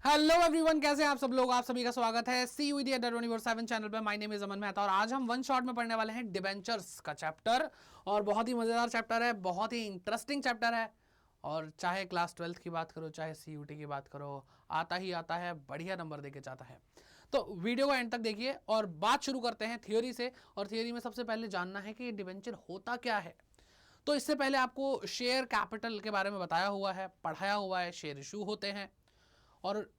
Hello everyone, कैसे हैं आप सब लोग। आप सभी का स्वागत है सी यू डी 24/7 चैनल पे। माय नेम इज अमन मेहता और आज हम वन शॉट में पढ़ने वाले हैं डिबेंचर्स का चैप्टर। और बहुत ही मजेदार चैप्टर है, बहुत ही इंटरेस्टिंग चैप्टर है। और चाहे क्लास 12th की बात करो, चाहे CUT की बात करो, आता ही आता है, बढ़िया नंबर देके जाता है। तो वीडियो को एंड तक देखिए और बात शुरू करते हैं थियोरी से। और थियोरी में सबसे पहले जानना है कि डिबेंचर होता क्या है। तो इससे पहले आपको शेयर कैपिटल के बारे में बताया हुआ है, पढ़ाया हुआ है। शेयर इशू होते हैं और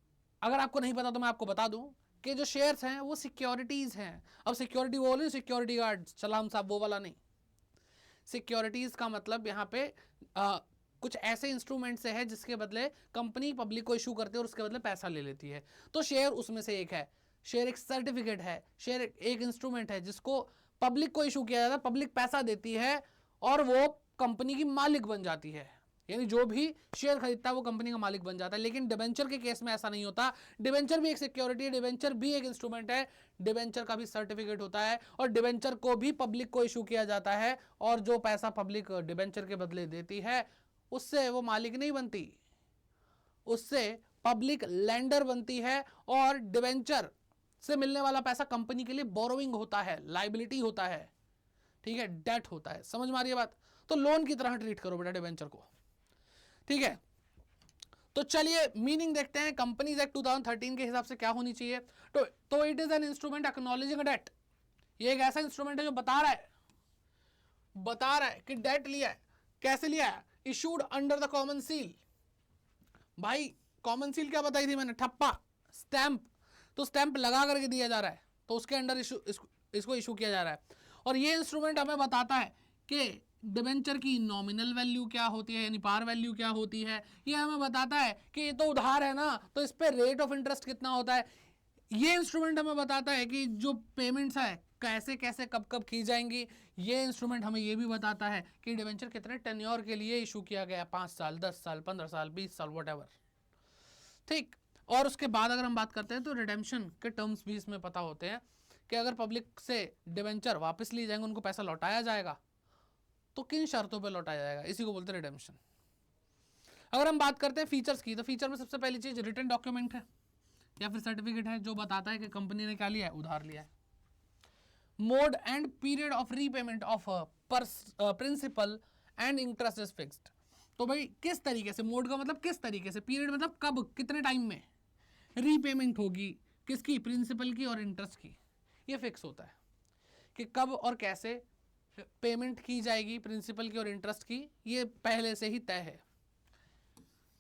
अगर आपको नहीं पता तो मैं आपको बता दूं कि जो शेयर्स हैं वो सिक्योरिटीज हैं। अब सिक्योरिटी वो नहीं, सिक्योरिटी गार्ड सलाम साहब वो वाला नहीं। सिक्योरिटीज का मतलब यहाँ पे कुछ ऐसे इंस्ट्रूमेंट से है जिसके बदले कंपनी पब्लिक को इशू करती है और उसके बदले पैसा ले लेती है। तो शेयर उसमें से एक है। शेयर एक सर्टिफिकेट है, शेयर एक इंस्ट्रूमेंट है जिसको पब्लिक को इशू किया जाता है, पब्लिक पैसा देती है और वो कंपनी की मालिक बन जाती है। यानी जो भी शेयर खरीदता है वो कंपनी का मालिक बन जाता है। लेकिन डिबेंचर के केस में ऐसा नहीं होता। डिबेंचर भी एक सिक्योरिटी है, डिबेंचर भी एक इंस्ट्रूमेंट है, डिबेंचर का भी सर्टिफिकेट होता है और डिबेंचर को भी पब्लिक को इशू किया जाता है। और जो पैसा पब्लिक डिबेंचर के बदले देती है उससे वो मालिक नहीं बनती, उससे पब्लिक लेंडर बनती है। और डिबेंचर से मिलने वाला पैसा कंपनी के लिए बोरोइंग होता है, लाइबिलिटी होता है, ठीक है, डेट होता है। समझ में आ रही है बात। तो लोन की तरह ट्रीट करो बेटा डिबेंचर को, ठीक है। तो चलिए मीनिंग देखते हैं। कंपनीज एक्ट 2013 के हिसाब से क्या होनी चाहिए। तो it is an instrument acknowledging debt. ये एक ऐसा इंस्ट्रूमेंट है जो बता रहा है कि डेट लिया है। कैसे लिया है? Issued under the common seal. भाई कॉमन सील क्या बताई थी मैंने? ठप्पा, स्टैंप। तो स्टैंप लगा करके दिया जा रहा है तो उसके अंडर इसको इशू किया जा रहा है। और ये इंस्ट्रूमेंट हमें बताता है कि डिबेंचर की नॉमिनल वैल्यू क्या होती है, यानी पार वैल्यू क्या होती है। ये हमें बताता है कि ये तो उधार है ना, तो इस पर रेट ऑफ इंटरेस्ट कितना होता है। ये इंस्ट्रूमेंट हमें बताता है कि जो पेमेंट्स है कैसे कैसे कब कब की जाएंगी। ये इंस्ट्रूमेंट हमें ये भी बताता है कि डिबेंचर कितने टेन्योर के लिए इशू किया गया, 5 साल, 10 साल, 15 साल, 20 साल, वट, ठीक। और उसके बाद अगर हम बात करते हैं तो रिडेम्पशन के टर्म्स भी इसमें पता होते हैं कि अगर पब्लिक से डिबेंचर वापस लिए जाएंगे, उनको पैसा लौटाया जाएगा, तो किन शर्तों पे लौटाया जाएगा, इसी को बोलते हैं रिडेम्पशन। अगर हम बात करते हैं फीचर्स की, तो फीचर में सबसे पहली चीज रिटन डॉक्यूमेंट है या फिर सर्टिफिकेट है जो बताता है कि कंपनी ने क्या लिया है, उधार लिया है। Mode and period of repayment of principal and interest is fixed. तो भाई किस तरीके से, मोड का मतलब किस तरीके से, पीरियड मतलब कब, कितने टाइम में रीपेमेंट होगी, किसकी, प्रिंसिपल की और इंटरेस्ट की। ये फिक्स होता है कि कब और कैसे पेमेंट की जाएगी प्रिंसिपल की और इंटरेस्ट की। ये पहले से ही तय है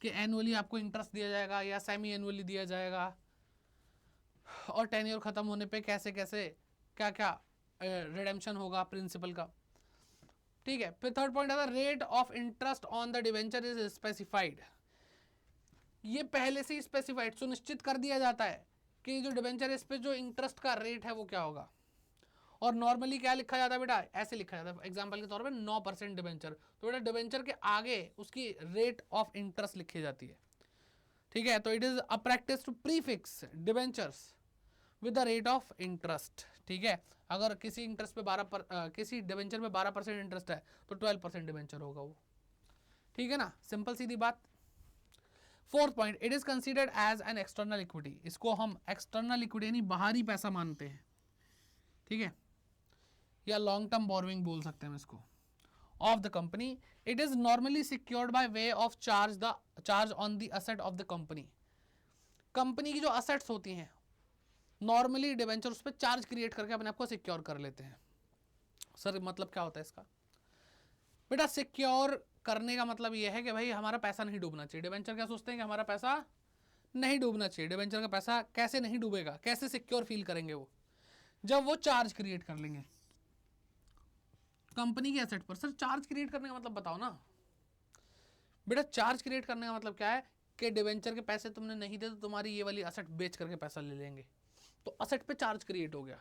कि एनुअली आपको इंटरेस्ट दिया जाएगा या सेमी एनुअली दिया जाएगा, और टेन्योर खत्म होने पे कैसे कैसे क्या क्या रिडेम्पशन होगा प्रिंसिपल का, ठीक है। फिर थर्ड पॉइंट आता है rate of interest on the debenture is specified. ये पहले से ही स्पेसिफाइड, सुनिश्चित कर दिया जाता है कि जो डिवेंचर इस पे जो इंटरेस्ट का रेट है वो क्या होगा। और नॉर्मली क्या लिखा जाता है बेटा, ऐसे लिखा जाता है एग्जांपल के तौर पे 9% डिवेंचर, तो बेटा डिवेंचर के आगे उसकी रेट ऑफ इंटरेस्ट लिखी जाती है, ठीक है। तो it is a practice to prefix debentures with the rate of interest, ठीक है। अगर किसी इंटरेस्ट पे किसी डिवेंचर में 12% इंटरेस्ट है तो 12% डिवेंचर होगा वो, ठीक है ना, सिंपल सीधी बात। Fourth point, it is considered as an external equity. इसको हम एक्सटर्नल इक्विटी यानी बाहरी पैसा मानते हैं, ठीक है, या लॉन्ग टर्म बोरोइंग बोल सकते हैं इसको, of the company. It is normally secured by way of charge on the asset of the company. Company की जो असेट्स होती हैं नॉर्मली डिवेंचर उस पर चार्ज क्रिएट करके अपने आप को सिक्योर कर लेते हैं। सर मतलब क्या होता है इसका? बेटा सिक्योर करने का मतलब यह है कि भाई हमारा पैसा नहीं डूबना चाहिए। डिवेंचर क्या सोचते हैं कि हमारा पैसा नहीं डूबना चाहिए। डिवेंचर का पैसा कैसे नहीं डूबेगा, कैसे सिक्योर फील करेंगे वो, जब वो चार्ज क्रिएट कर लेंगे कंपनी के एसेट पर। सर चार्ज क्रिएट करने का मतलब बताओ ना बेटा। चार्ज क्रिएट करने का मतलब क्या है कि डिवेंचर के पैसे तुमने नहीं दे तो तुम्हारी ये वाली असेट बेच करके पैसा ले लेंगे, तो असेट पे चार्ज क्रिएट हो गया।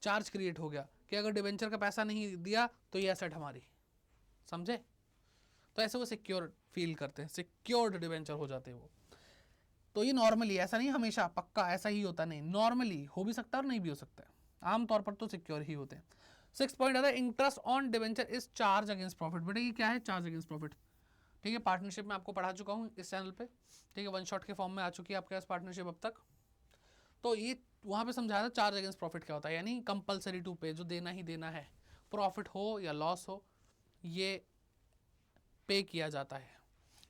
चार्ज क्रिएट हो गया कि अगर डिवेंचर का पैसा नहीं दिया तो ये एसेट हमारी, समझे। तो ऐसे वो सिक्योर फील करते हैं, सिक्योर्ड डिवेंचर हो जाते हैं वो। तो ये नॉर्मली, ऐसा नहीं हमेशा पक्का ऐसा ही होता नहीं, नॉर्मली हो भी सकता है और नहीं भी हो सकता है, आमतौर पर तो सिक्योर ही होते हैं। 6 पॉइंट आता है interest on debenture is charge against profit. बेटा ये क्या है? Charge against profit. ठीक है, पार्टनरशिप में आपको पढ़ा चुका हूँ इस चैनल पे, ठीक है, वन शॉट के फॉर्म में आ चुकी है आपके पास पार्टनरशिप अब तक। तो ये वहाँ पे समझाया था चार्ज अगेंस्ट प्रॉफिट क्या होता है, यानी कंपलसरी टू पे, जो देना ही देना है, प्रॉफिट हो या लॉस हो ये पे किया जाता है।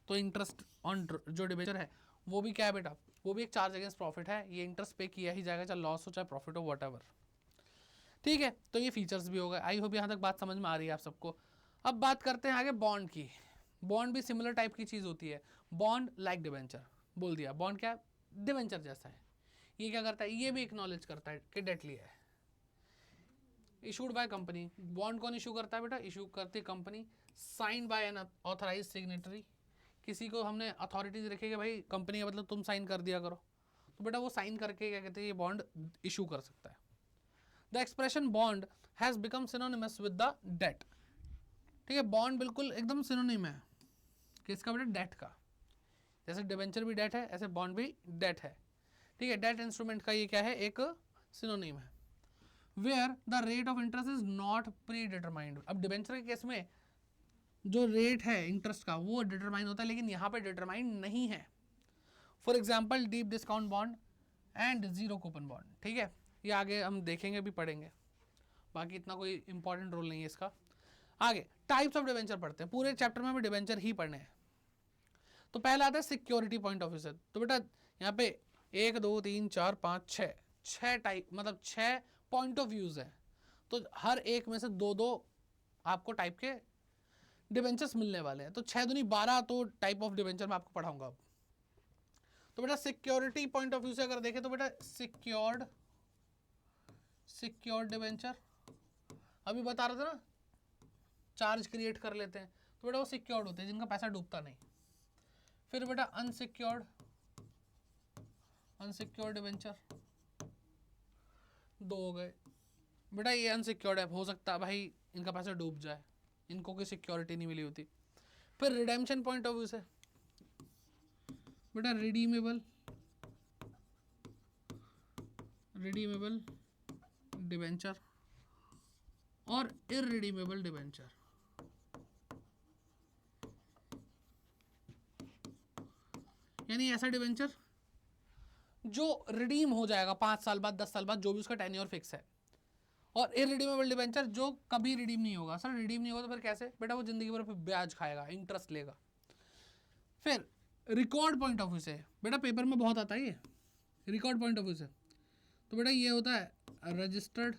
तो इंटरेस्ट ऑन जो डिबेंचर है वो भी क्या है बेटा, वो भी एक चार्ज अगेंस्ट प्रॉफिट है, ये इंटरेस्ट पे किया ही जाएगा, चाहे लॉस हो चाहे प्रॉफिट हो, व्हाटएवर। ठीक है, तो ये फीचर्स भी हो गए। आई होप यहाँ तक बात समझ में आ रही है आप सबको। अब बात करते हैं आगे बॉन्ड की। बॉन्ड भी सिमिलर टाइप की चीज़ होती है, बॉन्ड लाइक डिबेंचर, बोल दिया बॉन्ड क्या डिबेंचर जैसा है। ये क्या करता है, ये भी एक्नॉलेज करता है कि डेट लिया है, इशूड बाय कंपनी। बॉन्ड कौन इशू करता है बेटा, इशू करती है company, sign by an authorise signatory. किसी को हमने अथॉरिटीज रखी कि भाई कंपनी का मतलब तुम साइन कर दिया करो, तो बेटा वो साइन करके क्या कहते हैं, ये बॉन्ड इशू कर सकता है। The expression bond has become synonymous with the debt. ठीक है, बॉन्ड बिल्कुल एकदम सिनोनिम है किसका बेटा, डेट का। जैसे डिबेंचर भी डेट है, ऐसे बॉन्ड भी डेट है। ठीक है, डेट इंस्ट्रूमेंट का ये क्या है, एक सिनोनिम है। Where the rate of interest is not predetermined. अब डिबेंचर के केस में जो रेट है इंटरेस्ट का वो डिटरमाइन होता है, लेकिन यहाँ पे डिटरमाइन नहीं है। For example deep discount bond and zero coupon bond. ठीक है, ये आगे हम देखेंगे भी पढ़ेंगे, बाकी इतना कोई इंपॉर्टेंट रोल नहीं है इसका। आगे टाइप्स ऑफ डिबेंचर पढ़ते हैं, पूरे चैप्टर में हमें डिबेंचर ही पढ़ने हैं। तो पहला आता है सिक्योरिटी पॉइंट ऑफ व्यू से। तो बेटा यहाँ पे 1 2 3 4 5 6 टाइप, मतलब 6 पॉइंट ऑफ व्यूज है। तो हर एक में से 2-2 आपको टाइप के डिबेंचर्स मिलने वाले हैं। तो 6 दूनी 12 तो टाइप ऑफ डिबेंचर मैं आपको पढ़ाऊंगा अब। तो बेटा सिक्योरिटी पॉइंट ऑफ व्यू से अगर देखें तो बेटा सिक्योर्ड डिबेंचर, अभी बता रहा था ना, चार्ज क्रिएट कर लेते हैं, तो बेटा वो सिक्योर्ड होते हैं जिनका पैसा डूबता नहीं। फिर बेटा अनसिक्योर्ड डिबेंचर, 2 हो गए बेटा। ये अनसिक्योर्ड है, हो सकता है भाई इनका पैसा डूब जाए, इनको कोई सिक्योरिटी नहीं मिली होती। फिर रिडेम्पशन पॉइंट ऑफ व्यू से बेटा रिडीमेबल डिबेंचर और इररिडीमेबल डिबेंचर। यानी ऐसा डिबेंचर जो रिडीम हो जाएगा 5 साल बाद, 10 साल बाद, जो भी उसका टेन्योर फिक्स है। और इररिडीमेबल डिबेंचर जो कभी रिडीम नहीं होगा। सर रिडीम नहीं होगा तो फिर कैसे, बेटा वो जिंदगी भर ब्याज खाएगा, इंटरेस्ट लेगा। फिर रिकॉर्ड पॉइंट ऑफ व्यू से बेटा, पेपर में बहुत आता है ये रिकॉर्ड पॉइंट ऑफ व्यू से। तो बेटा ये होता है रजिस्टर्ड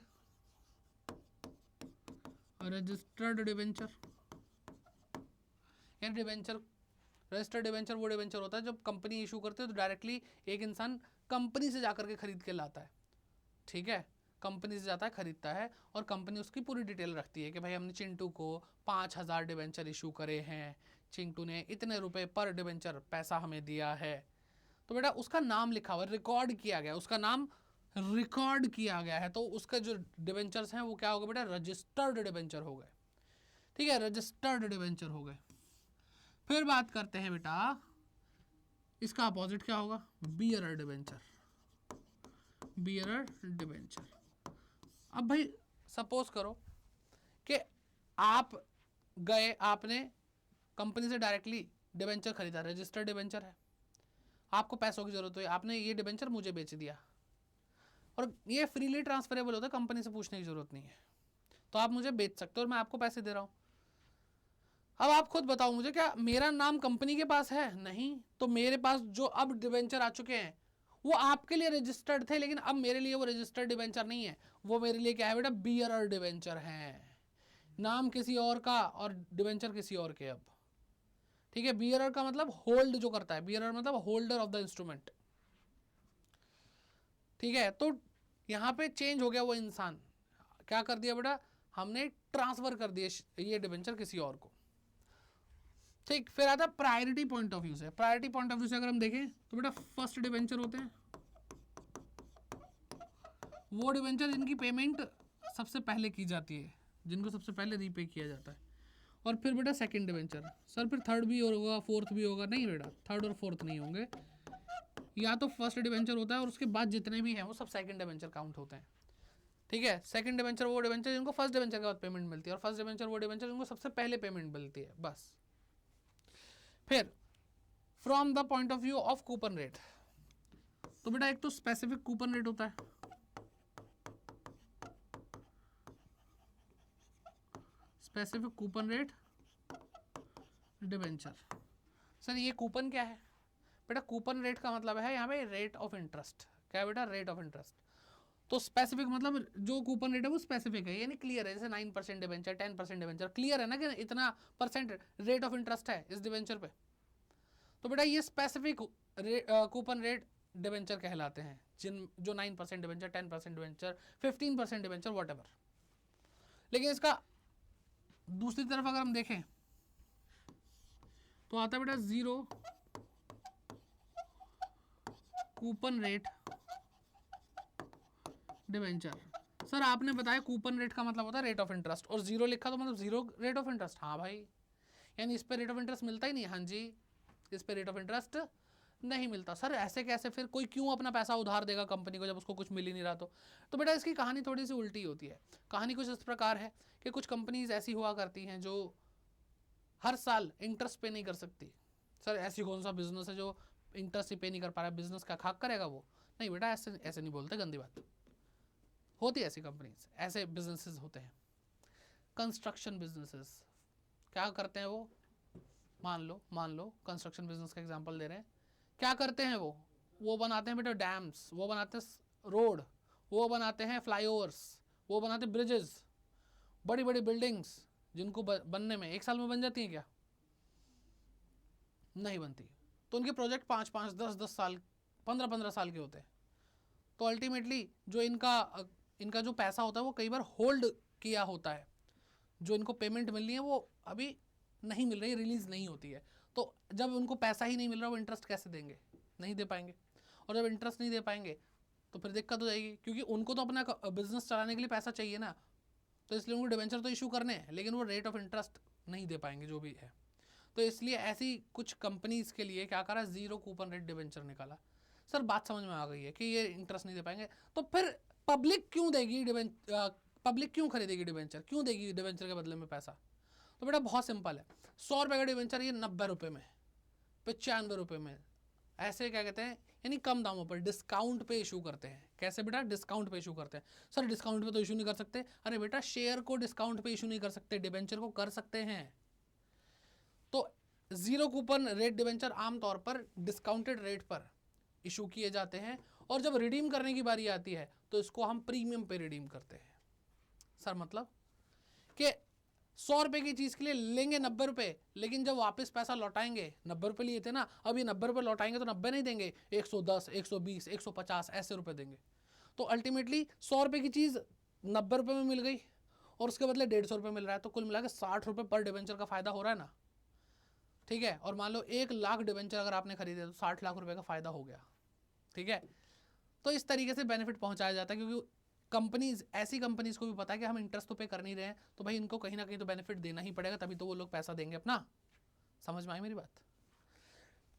डिबेंचर। यानी डिबेंचर, रजिस्टर्ड डिबेंचर वो डिबेंचर होता है जब कंपनी इशू करती है तो डायरेक्टली एक इंसान कंपनी से जाकर के खरीद के लाता है। ठीक है, कंपनी से जाता है, खरीदता है, और कंपनी उसकी पूरी डिटेल रखती है कि भाई हमने चिंटू को 5000 डिबेंचर इशू करे हैं, चिंटू ने इतने रुपए पर डिबेंचर पैसा हमें दिया है। तो बेटा उसका नाम लिखा हुआ, रिकॉर्ड किया गया, उसका नाम रिकॉर्ड किया गया है, तो उसका जो डिबेंचर्स हैं वो क्या हो गए बेटा, रजिस्टर्ड डिबेंचर हो गए। ठीक है, रजिस्टर्ड डिबेंचर हो गए। फिर बात करते हैं बेटा इसका अपोजिट क्या होगा, बियरर डिबेंचर। अब भाई सपोज करो कि आप गए, आपने कंपनी से डायरेक्टली डिबेंचर खरीदा, रजिस्टर्ड डिबेंचर है, आपको पैसों की जरूरत हुई, आपने ये डिबेंचर मुझे बेच दिया, और ये फ्रीली ट्रांसफरेबल होता है, कंपनी से पूछने की जरूरत नहीं है, तो आप मुझे बेच सकते हो और मैं आपको पैसे दे रहा हूं। अब आप खुद बताओ मुझे, क्या मेरा नाम कंपनी के पास है? नहीं। तो मेरे पास जो अब डिबेंचर आ चुके हैं वो आपके लिए रजिस्टर्ड थे, लेकिन अब मेरे लिए वो रजिस्टर्ड डिबेंचर नहीं है, वो मेरे लिए क्या है बेटा, बियरर डिबेंचर है, नाम किसी और का और डिबेंचर किसी और के। अब ठीक है, बियरर का मतलब होल्ड जो करता है, बियरर मतलब होल्डर ऑफ द इंस्ट्रूमेंट। ठीक है, तो यहां पे चेंज हो गया, वो इंसान क्या कर दिया बेटा, हमने ट्रांसफर कर दिया ये डिबेंचर किसी और को। ठीक, फिर आता है प्रायोरिटी पॉइंट ऑफ व्यू से। प्रायोरिटी पॉइंट ऑफ व्यू से अगर हम देखें तो बेटा फर्स्ट डिबेंचर होते हैं वो डिबेंचर जिनकी पेमेंट सबसे पहले की जाती है, जिनको सबसे पहले रीपे किया जाता है। और फिर बेटा सेकंड डिबेंचर। सर फिर थर्ड भी होगा, फोर्थ भी होगा? नहीं बेटा, थर्ड और फोर्थ नहीं होंगे, या तो फर्स्ट डिबेंचर होता है और उसके बाद जितने भी हैं वो सब सेकंड डिबेंचर काउंट होते हैं। ठीक है, सेकंड डिबेंचर वो डिबेंचर जिनको फर्स्ट डिबेंचर के बाद पेमेंट मिलती है, और फर्स्ट डिबेंचर वो डिबेंचर जिनको सबसे पहले पेमेंट मिलती है, बस। फिर from the point of view of coupon rate, तो बेटा एक तो स्पेसिफिक कूपन रेट होता है, specific coupon rate debenture. Sir ये कूपन क्या है? बेटा कूपन रेट का मतलब है यहाँ पे रेट ऑफ इंटरेस्ट। क्या है बेटा? Rate of interest. तो स्पेसिफिक मतलब जो कूपन रेट है वो स्पेसिफिक है, यानी क्लियर है, जैसे 9% डिबेंचर, 10% डिबेंचर, क्लियर है ना कि इतना परसेंट रेट ऑफ इंटरेस्ट है इस डिबेंचर पे। तो बेटा ये स्पेसिफिक कूपन रेट डिबेंचर कहलाते हैं, जिन जो 9% debenture, 10% debenture, 15% debenture, what ever. लेकिन इसका दूसरी तरफ अगर हम देखें तो आता है बेटा zero coupon rate debenture. Sir आपने बताया कूपन रेट का मतलब होता है रेट ऑफ इंटरेस्ट, और जीरो लिखा तो मतलब जीरो रेट ऑफ इंटरेस्ट। हाँ भाई, यानी इस पे रेट ऑफ इंटरेस्ट मिलता ही नहीं। हाँ जी, इस पे रेट ऑफ इंटरेस्ट नहीं मिलता। सर ऐसे कैसे? फिर कोई क्यों अपना पैसा उधार देगा कंपनी को जब उसको कुछ मिल ही नहीं रहा? तो बेटा इसकी कहानी थोड़ी सी उल्टी होती है। कहानी कुछ इस प्रकार है कि कुछ कंपनीज ऐसी हुआ करती हैं जो हर साल इंटरेस्ट पे नहीं कर सकती। सर ऐसी कौन सा बिजनेस है जो इंटरेस्ट पे नहीं कर पा रहा है? बिजनेस का खाक करेगा वो? नहीं बेटा, ऐसे ऐसे नहीं बोलते, गंदी बात होती है। ऐसी कंपनीज, ऐसे बिजनेसेस होते हैं। कंस्ट्रक्शन बिजनेसेस क्या करते हैं वो? मान लो कंस्ट्रक्शन बिजनेस का एग्जांपल दे रहे हैं। क्या करते हैं वो बनाते हैं बेटा डैम्स, वो बनाते हैं रोड, वो बनाते हैं फ्लाईओवर्स, वो बनाते हैं ब्रिजेस, बड़ी बड़ी बिल्डिंग्स, जिनको बनने में 1 साल में बन जाती हैं क्या? नहीं बनती। तो उनके प्रोजेक्ट 5-5, 10-10 साल, 15-15 साल के होते हैं। तो अल्टीमेटली जो इनका जो पैसा होता है वो कई बार होल्ड किया होता है। जो इनको पेमेंट मिल रही है वो अभी नहीं मिल रही, रिलीज नहीं होती है। तो जब उनको पैसा ही नहीं मिल रहा, वो इंटरेस्ट कैसे देंगे? नहीं दे पाएंगे। और जब इंटरेस्ट नहीं दे पाएंगे तो फिर दिक्कत हो जाएगी, क्योंकि उनको तो अपना बिजनेस चलाने के लिए पैसा चाहिए ना। तो इसलिए उनको डिवेंचर तो इशू करने हैं, लेकिन वो रेट ऑफ इंटरेस्ट नहीं दे पाएंगे जो भी है। तो इसलिए ऐसी कुछ कंपनीज के लिए क्या करा, जीरो कूपन रेट डिवेंचर निकाला। सर बात समझ में आ गई है कि ये इंटरेस्ट नहीं दे पाएंगे, तो फिर पब्लिक क्यों देगी पब्लिक क्यों खरीदेगी डिवेंचर? क्यों देगी डिवेंचर के बदले में पैसा? तो बेटा बहुत सिंपल है। 100 रुपये का डिवेंचर ये 90 रुपये में, 95 रुपये में, ऐसे क्या कहते हैं, यानी कम दामों पर डिस्काउंट पे इशू करते हैं। कैसे बेटा? डिस्काउंट पे इशू करते हैं। सर डिस्काउंट पे तो इशू नहीं कर सकते। अरे बेटा शेयर को डिस्काउंट पे इशू नहीं कर सकते, डिवेंचर को कर सकते हैं। तो जीरो कूपन रेट डिवेंचर आमतौर पर डिस्काउंटेड रेट पर इशू किए जाते हैं, और जब रिडीम करने की बारी आती है तो इसको हम प्रीमियम पे रिडीम करते हैं। सर मतलब कि 100 रुपये की चीज़ के लिए लेंगे 90 रुपये, लेकिन जब वापस पैसा लौटाएंगे, 90 रुपये लिए थे ना, अब ये 90 रुपये लौटाएंगे तो 90 नहीं देंगे, 110, 120, 150 ऐसे रुपये देंगे। तो अल्टीमेटली 100 रुपये की चीज़ 90 रुपये में मिल गई, और उसके बदले 150 रुपये मिल रहा है, तो कुल मिला के 60 रुपये पर डिवेंचर का फायदा हो रहा है ना। ठीक है, और मान लो 1 लाख डिवेंचर अगर आपने खरीदे तो 60 लाख रुपए का फायदा हो गया। ठीक है, तो इस तरीके से बेनिफिट पहुंचाया जाता है, क्योंकि कंपनीज, ऐसी कंपनीज को भी पता है कि हम इंटरेस्ट तो पे कर नहीं रहे हैं, तो भाई इनको कहीं ना कहीं तो बेनिफिट देना ही पड़ेगा, तभी तो वो लोग पैसा देंगे अपना। समझ में आई मेरी बात?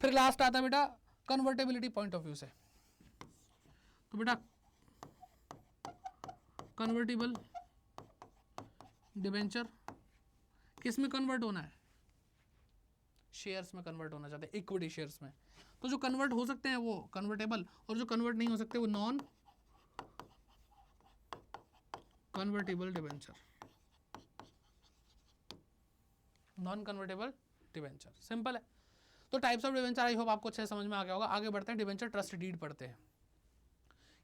फिर लास्ट आता है बेटा कन्वर्टेबिलिटी पॉइंट ऑफ व्यू से। तो बेटा कन्वर्टेबल डिवेंचर किस में कन्वर्ट होना है? शेयर्स में कन्वर्ट होना चाहते हैं, इक्विटी शेयर्स में। तो जो कन्वर्ट हो सकते हैं वो कन्वर्टेबल, और जो कन्वर्ट नहीं हो सकते वो non convertible debenture. Non convertible debenture simple है। तो types of debenture I hope आपको अच्छे समझ में आ गया होगा। आगे बढ़ते हैं, डिवेंचर ट्रस्ट डीड पढ़ते हैं।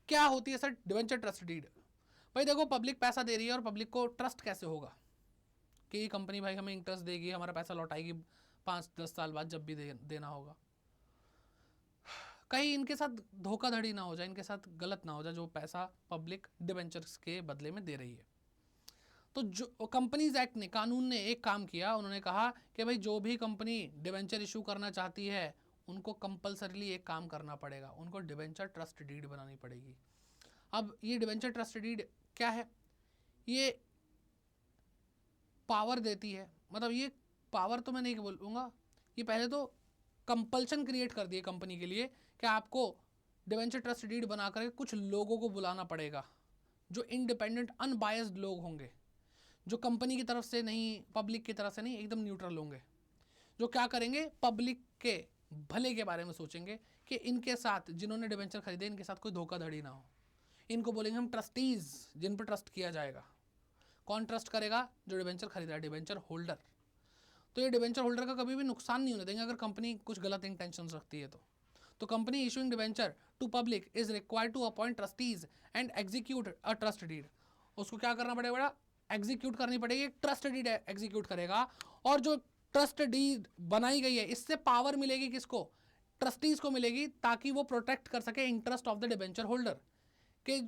क्या होती है सर डिवेंचर ट्रस्ट डीड? भाई देखो, पब्लिक पैसा दे रही है और पब्लिक को ट्रस्ट कैसे होगा कि ये कंपनी भाई हमें इंटरेस्ट देगी, हमारा पैसा लौटाएगी 5-10 साल बाद जब भी देना होगा। कहीं इनके साथ धोखाधड़ी ना हो जाए, इनके साथ गलत ना हो जाए, जो पैसा पब्लिक डिवेंचर्स के बदले में दे रही है। तो जो कंपनीज एक्ट ने, कानून ने एक काम किया, उन्होंने कहा कि भाई जो भी कंपनी डिवेंचर इशू करना चाहती है उनको कंपलसरीली एक काम करना पड़ेगा, उनको डिवेंचर ट्रस्ट डीड बनानी पड़ेगी। अब ये डिवेंचर ट्रस्ट डीड क्या है? ये पावर देती है, मतलब ये पावर तो मैं नहीं बोलूँगा, ये पहले तो कंपल्शन क्रिएट कर दिए कंपनी के लिए कि आपको डिवेंचर ट्रस्ट डीड बनाकर कुछ लोगों को बुलाना पड़ेगा, जो इंडिपेंडेंट अनबायस्ड लोग होंगे, जो कंपनी की तरफ से नहीं, पब्लिक की तरफ से नहीं, एकदम न्यूट्रल होंगे, जो क्या करेंगे, पब्लिक के भले के बारे में सोचेंगे कि इनके साथ जिन्होंने डिबेंचर खरीदे इनके साथ कोई धोखाधड़ी ना हो। इनको बोलेंगे हम ट्रस्टीज, जिन पर ट्रस्ट किया जाएगा। कौन ट्रस्ट करेगा, जो डिबेंचर खरीद रहा है, डिबेंचर होल्डर। तो ये डिबेंचर होल्डर का कभी भी नुकसान नहीं होने देंगे अगर कंपनी कुछ गलत इंटेंशन रखती है तो company issuing debenture to public is required to appoint trustees and execute a trust deed. उसको क्या करना पड़ेगा, एग्जीक्यूट करनी पड़ेगी, एक ट्रस्ट डीड एग्जीक्यूट करेगा। और जो ट्रस्ट डीड बनाई गई है इससे पावर मिलेगी किसको, ट्रस्टीज को मिलेगी, ताकि वो प्रोटेक्ट कर सके interest of the debenture holder, के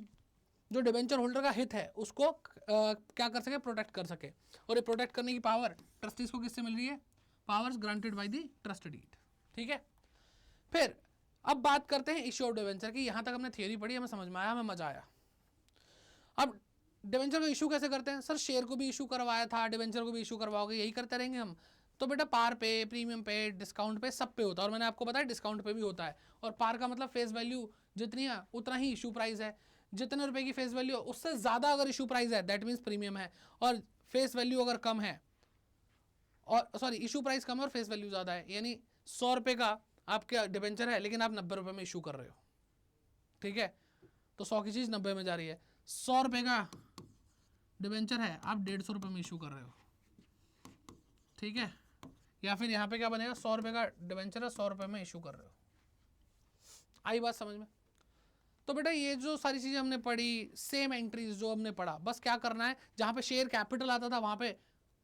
जो डिबेंचर होल्डर का हित है उसको क्या कर सके, प्रोटेक्ट कर सके। और ये प्रोटेक्ट करने की पावर ट्रस्टीज को किससे मिल रही है, powers granted by the trust deed. ठीक है, फिर अब बात करते हैं इश्यू ऑफ डिबेंचर की। यहां तक हमने थियोरी पढ़ी, हमें समझ में आया, हमें मजा आया। अब डिबेंचर को इशू कैसे करते हैं, सर शेयर को भी इशू करवाया था, डिबेंचर को भी इशू करवाओगे, यही करते रहेंगे हम। तो बेटा पार पे, प्रीमियम पे, डिस्काउंट पे, सब पे होता है। और मैंने आपको बताया डिस्काउंट पे भी होता है। और पार का मतलब फेस वैल्यू जितनी है उतना ही इशू प्राइस है। जितने रुपए की फेस वैल्यू उससे ज्यादा अगर इशू प्राइस है दैट मीन्स प्रीमियम है, और फेस वैल्यू अगर कम है, और सॉरी इशू प्राइस कम है और फेस वैल्यू ज्यादा है, यानी 100 रुपए का आपका डिबेंचर है लेकिन आप 90 रुपए में इशू कर रहे हो। ठीक है, तो 100 की चीज 90 में जा रही है। 100 रुपए का डिबेंचर है, आप 150 रुपए में इशू कर रहे हो। ठीक है, या फिर यहां पे क्या बनेगा, 100 रुपए का डिबेंचर है, 100 रुपए में इशू कर रहे हो। आई बात समझ में। तो बेटा ये जो सारी चीजें हमने पढ़ी, सेम एंट्रीज जो हमने पढ़ा, बस क्या करना है, जहां पे शेयर कैपिटल आता था वहां पे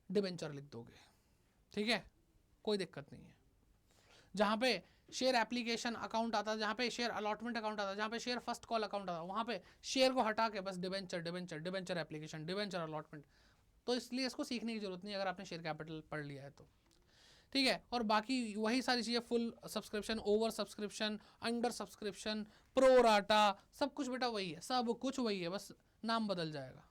डिबेंचर लिख दोगे। ठीक है, कोई दिक्कत नहीं है। जहां पे शेयर एप्लीकेशन अकाउंट आता, जहां पे शेयर अलॉटमेंट अकाउंट आता, जहां पे शेयर फर्स्ट कॉल अकाउंट आता, वहां पे शेयर को हटा के बस debenture debenture debenture application, debenture allotment. तो इसलिए इसको सीखने की जरूरत नहीं अगर आपने शेयर कैपिटल पढ़ लिया है तो। ठीक है, और बाकी वही सारी चीज़ें, full subscription, over subscription, under subscription, pro rata, सब कुछ बेटा वही है, सब कुछ वही है, बस नाम बदल जाएगा।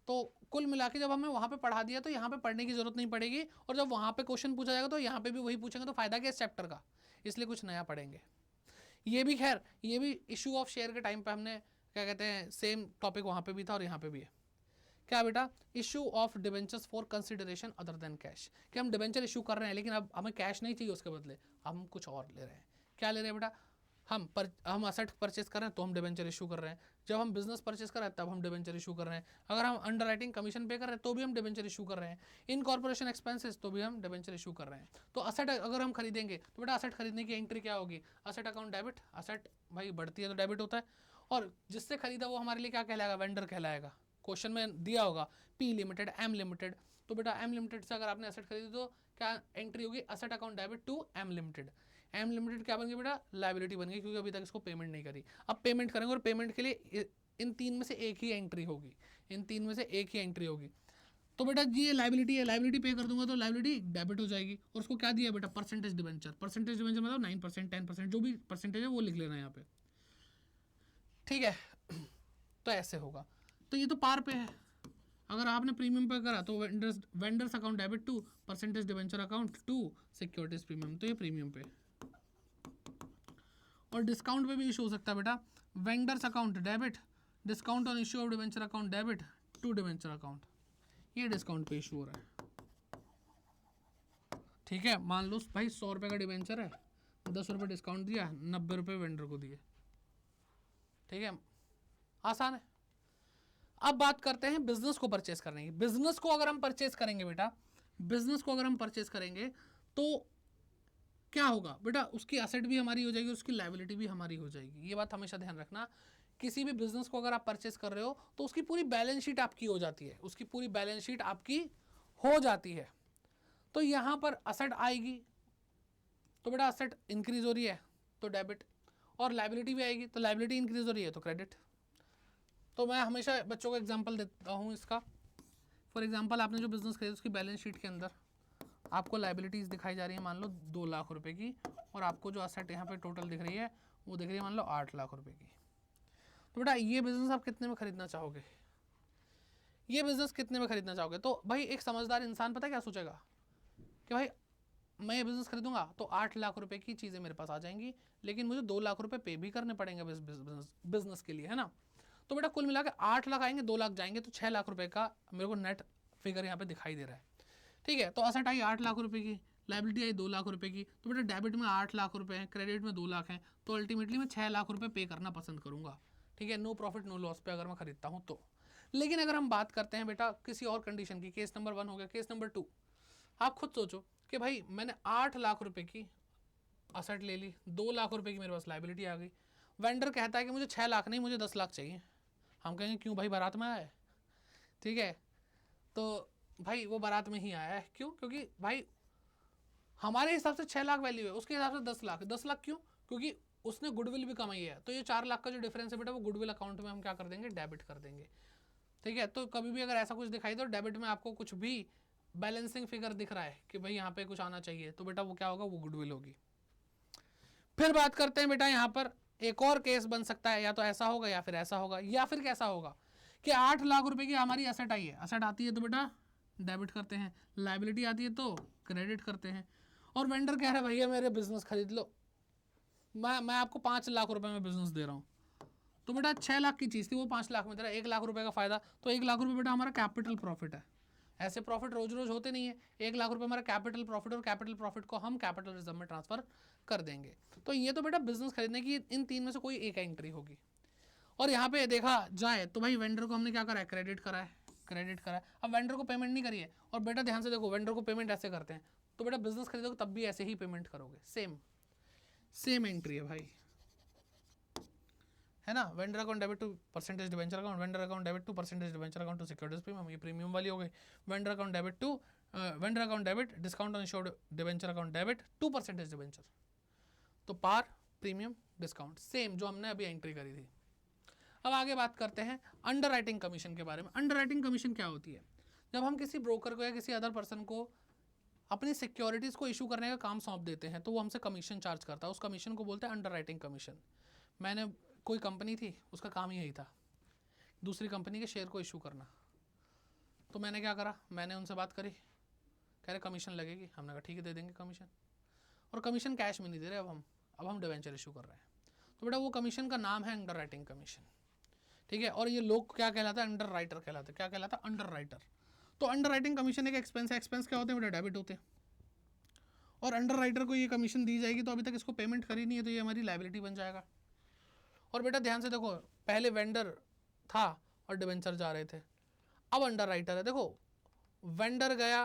तो कुल मिला के जब हमें वहाँ पे पढ़ा दिया तो यहाँ पे पढ़ने की जरूरत नहीं पड़ेगी, और जब वहाँ पे क्वेश्चन पूछा जाएगा तो यहाँ पे भी वही पूछेंगे, तो फायदा क्या इस चैप्टर का, इसलिए कुछ नया पढ़ेंगे। ये भी खैर, ये भी इशू ऑफ शेयर के टाइम पे हमने क्या कहते हैं, सेम टॉपिक वहाँ पे भी था और यहाँ पे भी है। क्या बेटा, issue of debentures for consideration other than cash, कि हम डिबेंचर इशू कर रहे हैं लेकिन अब हमें कैश नहीं चाहिए, उसके बदले हम कुछ और ले रहे हैं। क्या ले रहे हैं बेटा, हम असेट परचेस कर रहे हैं तो हम डिबेंचर इशू कर रहे हैं, जब हम बिजनेस परचेस कर रहे हैं तब हम डिबेंचर इशू कर रहे हैं, अगर हम अंडर राइटिंग कमीशन पे कर रहे हैं तो भी हम डिबेंचर इशू कर रहे हैं, इन कॉर्पोरेशन एक्सपेंसेस तो भी हम डिबेंचर इशू कर रहे हैं। तो असेट अगर हम खरीदेंगे तो बेटा असेट खरीदने की एंट्री क्या होगी, असेट अकाउंट डेबिट, असेट भाई बढ़ती है तो डेबिट होता है, और जिससे खरीदा वो हमारे लिए क्या कहलाएगा, वेंडर कहलाएगा। क्वेश्चन में दिया होगा पी लिमिटेड, एम लिमिटेड, तो बेटा एम लिमिटेड से अगर आपने असेट खरीदी तो क्या एंट्री होगी, asset account debit to M limited. M limited क्या बन गई बेटा, लायबिलिटी बन गई, क्योंकि अभी तक इसको पेमेंट नहीं करी। अब पेमेंट करेंगे और पेमेंट के लिए इन तीन में से एक ही एंट्री होगी, इन तीन में से एक ही एंट्री होगी। तो बेटा ये लायबिलिटी है, लायबिलिटी पे कर दूंगा तो लायबिलिटी डेबिट हो जाएगी, और उसको क्या दिया बेटा, परसेंटेज डिबेंचर। परसेंटेज डिबेंचर मतलब 9%, 10%, जो भी परसेंटेज है वो लिख लेना यहाँ पे। ठीक है, तो ऐसे होगा। तो ये तो पार पे है। अगर आपने प्रीमियम पे करा तो vendors account debit to percentage debenture account to securities premium, तो ये प्रीमियम पे। और डिस्काउंट पे भी इशू हो सकता है बेटा, vendors account debit, discount on issue of debenture account debit to debenture account, ये डिस्काउंट पे इशू हो रहा है। ठीक है, मान लो भाई 100 रुपये का डिबेंचर है, 10 रुपये डिस्काउंट दिया, 90 रुपये वेंडर को दिए। ठीक है, आसान है। अब बात करते हैं बिजनेस को परचेस करने की। बिजनेस को अगर हम परचेस करेंगे बेटा, बिजनेस को अगर हम परचेस करेंगे तो क्या होगा बेटा, उसकी एसेट भी हमारी हो जाएगी, उसकी लायबिलिटी भी हमारी हो जाएगी। ये बात हमेशा ध्यान रखना, किसी भी बिजनेस को अगर आप परचेस कर रहे हो तो उसकी पूरी बैलेंस शीट आपकी हो जाती है, उसकी पूरी बैलेंस शीट आपकी हो जाती है। तो यहां पर असेट आएगी तो बेटा असेट इंक्रीज हो रही है तो डेबिट, और लायबिलिटी भी आएगी तो लायबिलिटी इंक्रीज हो रही है तो क्रेडिट। तो मैं हमेशा बच्चों को एग्जांपल देता हूँ इसका। फॉर एग्जांपल आपने जो बिजनेस खरीदा उसकी बैलेंस शीट के अंदर आपको लायबिलिटीज दिखाई जा रही है मान लो 2 लाख रुपए की, और आपको जो असेट यहाँ पे टोटल दिख रही है वो दिख रही है मान लो 8 लाख रुपए की। तो बेटा ये बिजनेस आप कितने में खरीदना चाहोगे, ये बिजनेस कितने में खरीदना चाहोगे? तो भाई एक समझदार इंसान पता क्या सोचेगा कि भाई मैं ये बिजनेस खरीदूंगा तो 8 लाख रुपए की चीज़ें मेरे पास आ जाएंगी, लेकिन मुझे 2 लाख रुपए पे भी करने पड़ेंगे बिजनेस के लिए, है ना। तो बेटा कुल मिलाकर 8 लाख आएंगे, 2 लाख जाएंगे, तो 6 लाख रुपए का मेरे को नेट फिगर यहाँ पे दिखाई दे रहा है। ठीक है, तो असेट आई 8 लाख रुपए की, लाइबिलिटी आई 2 लाख रुपए की, तो बेटा डेबिट में 8 लाख रुपए हैं, क्रेडिट में 2 लाख हैं, तो अल्टीमेटली मैं 6 लाख रुपए पे करना पसंद करूंगा। ठीक है, नो प्रॉफिट नो लॉस पे अगर मैं खरीदता हूँ तो। लेकिन अगर हम बात करते हैं बेटा किसी और कंडीशन की, केस नंबर 1 हो गया, केस नंबर 2, आप खुद सोचो कि भाई मैंने 8 लाख रुपए की असेट ले ली, 2 लाख रुपए की मेरे पास लाइबिलिटी आ गई, वेंडर कहता है कि मुझे 6 लाख नहीं मुझे 10 लाख चाहिए। हम कहेंगे क्यों भाई, बारात में आया है। ठीक है, तो भाई वो बारात में ही आया है, क्यों? क्योंकि भाई हमारे हिसाब से 6 लाख वैल्यू है, उसके हिसाब से 10 लाख। 10 लाख क्यों? क्योंकि उसने गुडविल भी कमाई है, तो ये 4 लाख का जो डिफरेंस है बेटा वो गुडविल अकाउंट में हम क्या कर देंगे, डेबिट कर देंगे। ठीक है, तो कभी भी अगर ऐसा कुछ दिखाई दो डेबिट में आपको कुछ भी बैलेंसिंग फिगर दिख रहा है कि भाई यहाँ पे कुछ आना चाहिए, तो बेटा वो क्या होगा, वो गुडविल होगी। फिर बात करते हैं बेटा यहाँ पर एक और केस बन सकता है, या तो ऐसा होगा या फिर ऐसा होगा, या फिर कैसा होगा कि 8 लाख रुपए की हमारी एसेट आई है, एसेट आती है तो बेटा डेबिट करते हैं, लाइबिलिटी आती है तो क्रेडिट करते हैं, और वेंडर कह रहा है भैया मेरे बिजनेस खरीद लो, मैं आपको 5 लाख रुपए में बिजनेस दे रहा हूँ। तो बेटा 6 लाख की चीज़ थी वो 5 लाख में दे रहा है, 1 लाख रुपए का फायदा, तो 1 लाख रुपए बेटा हमारा कैपिटल प्रॉफिट है। ऐसे प्रॉफिट रोज रोज होते नहीं है, 1 लाख रुपए हमारा कैपिटल प्रॉफिट, और कैपिटल प्रॉफिट को हम कैपिटल रिजर्व में ट्रांसफर कर देंगे। तो ये तो बेटा बिजनेस खरीदने की इन 3 में से कोई एक एंट्री होगी। और यहाँ पे देखा जाए तो भाई वेंडर को हमने क्या करा है, क्रेडिट करा है, क्रेडिट करा है। अब वेंडर को पेमेंट नहीं करी है, और बेटा ध्यान से देखो वेंडर को पेमेंट ऐसे करते हैं, तो बेटा बिजनेस खरीदोगे तब भी ऐसे ही पेमेंट करोगे, सेम एंट्री है भाई, है ना। Vendor account debit to percentage debenture account, vendor account debit to percentage debenture account to securities premium, ये प्रीमियम वाली हो गई। Vendor account debit to vendor account debit discount on issued debenture account debit to percentage debenture, तो par premium discount same जो हमने अभी entry करी थी। अब आगे बात करते हैं अंडर राइटिंग कमीशन के बारे में। अंडर राइटिंग कमीशन क्या होती है? जब हम किसी ब्रोकर को या किसी अदर पर्सन को अपनी सिक्योरिटीज़ को इशू करने का काम सौंप देते हैं तो वो हमसे कमीशन चार्ज करता है, उस कमीशन को बोलते हैं अंडर राइटिंग कमीशन। मैंने कोई कंपनी थी उसका काम ही यही था, दूसरी कंपनी के शेयर को इशू करना, तो मैंने क्या करा, मैंने उनसे बात करी, कह रहे कमीशन लगेगी, हमने कहा ठीक है दे देंगे कमीशन, और कमीशन कैश में नहीं दे रहे, अब हम डिवेंचर इशू कर रहे हैं, तो बेटा वो कमीशन का नाम है अंडर राइटिंग कमीशन। ठीक है, और ये लोग क्या कहलाता है, अंडर राइटर कहलाते हैं। क्या कहलाता है, अंडर राइटर। तो अंडर राइटिंग कमीशन एक एक्सपेंस है, एक्सपेंस क्या होते हैं बेटा, डेबिट होते हैं, और अंडर राइटर को ये कमीशन दी जाएगी, तो अभी तक इसको पेमेंट करी नहीं है तो ये हमारी लाइबिलिटी बन जाएगा। और बेटा ध्यान से देखो, पहले वेंडर था और डिवेंचर जा रहे थे, अब अंडर राइटर है। देखो वेंडर गया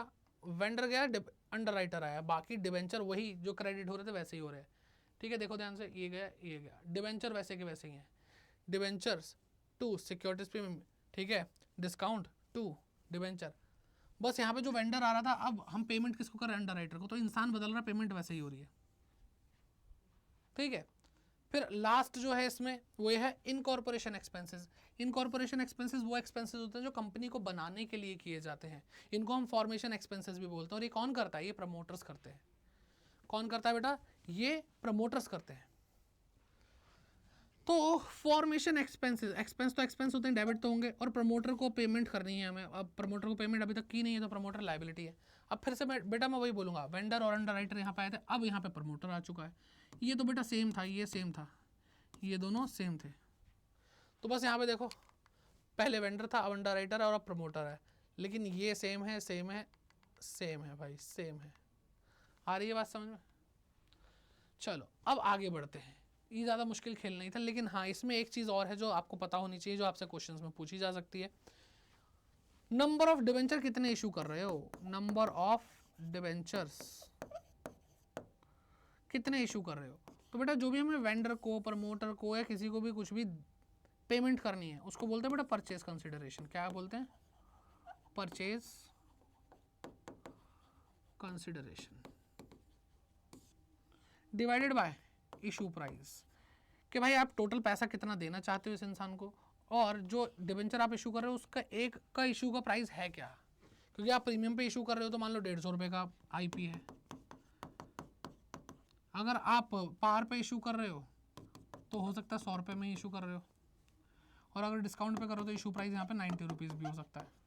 अंडर राइटर आया, बाकी डिवेंचर वही जो क्रेडिट हो रहे थे वैसे ही हो रहे हैं। ठीक है, देखो ध्यान से, ये गया, डिवेंचर वैसे के वैसे ही हैं, डिवेंचर्स टू सिक्योरिटीज प्रीमियम, ठीक है, डिस्काउंट टू डिवेंचर, बस यहाँ पे जो वेंडर आ रहा था अब हम पेमेंट किसको कर रहे हैं, अंडर राइटर को, तो इंसान बदल रहा है, पेमेंट वैसे ही हो रही है। ठीक है, फिर लास्ट जो है इसमें वो है इनकॉर्पोरेशन एक्सपेंसेस। इनकॉर्पोरेशन एक्सपेंसेस वो एक्सपेंसेस होते हैं जो कंपनी को बनाने के लिए किए जाते हैं, इनको हम फॉर्मेशन एक्सपेंसेस भी बोलते हैं। और ये कौन करता है, ये प्रमोटर्स करते हैं। कौन करता है बेटा, ये प्रमोटर्स करते हैं। तो फॉर्मेशन एक्सपेंसेस, एक्सपेंस तो एक्सपेंस होते हैं, डेबिट तो होंगे, और प्रमोटर को पेमेंट करनी है हमें, अब प्रमोटर को पेमेंट अभी तक की नहीं है तो प्रमोटर लाइबिलिटी है। अब फिर से बेटा मैं वही बोलूँगा, वेंडर और अंडर राइटर यहाँ पे आए थे, अब यहाँ पे प्रमोटर आ चुका है। ये तो बेटा सेम था, ये सेम था, ये दोनों सेम थे, तो बस यहाँ पे देखो पहले वेंडर था, अब अंडर राइटर है और अब प्रमोटर है, लेकिन ये सेम है, सेम है, सेम है भाई, सेम है। आ रही है बात समझ में? चलो अब आगे बढ़ते हैं। ये ज़्यादा मुश्किल खेल नहीं था, लेकिन हाँ इसमें एक चीज़ और है जो आपको पता होनी चाहिए, जो आपसे क्वेश्चंस में पूछी जा सकती है। नंबर ऑफ डिवेंचर कितने इशू कर रहे हो, नंबर ऑफ डिवेंचर्स कितने इशू कर रहे हो। तो बेटा जो भी हमें वेंडर को, प्रमोटर को या किसी को भी कुछ भी पेमेंट करनी है उसको बोलते हैं बेटा परचेज कंसिडरेशन। क्या बोलते हैं, purchase consideration divided by issue price, कि भाई आप टोटल पैसा कितना देना चाहते हो इस इंसान को, और जो डिवेंचर आप इशू कर रहे हो उसका एक का इशू का प्राइस है क्या, क्योंकि आप प्रीमियम पे इशू कर रहे हो तो मान लो 150 रुपये का आईपी है, अगर आप पार पे इशू कर रहे हो तो हो सकता है 100 रुपये में इशू कर रहे हो, और अगर डिस्काउंट पे करो तो इशू प्राइस यहाँ पे 90 रुपीज़ भी हो सकता है।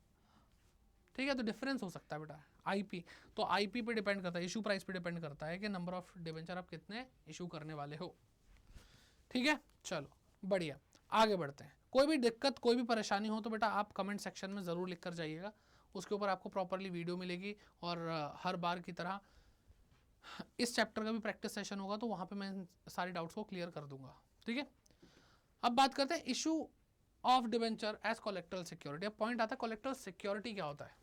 ठीक है, तो डिफरेंस हो सकता है बेटा आईपी, तो आईपी पे डिपेंड करता है, इशू प्राइस पे डिपेंड करता है कि नंबर ऑफ डिवेंचर आप कितने इशू करने वाले हो। ठीक है, चलो बढ़िया, आगे बढ़ते हैं। कोई भी दिक्कत, कोई भी परेशानी हो तो बेटा आप कमेंट सेक्शन में ज़रूर लिख कर जाइएगा, उसके ऊपर आपको प्रॉपरली वीडियो मिलेगी, और हर बार की तरह इस चैप्टर का भी प्रैक्टिस सेशन होगा तो वहाँ पे मैं सारे डाउट्स को क्लियर कर दूंगा, ठीक है। अब बात करते हैं issue of debenture as collateral security. अब पॉइंट आता है कोलेक्टरल सिक्योरिटी क्या होता है,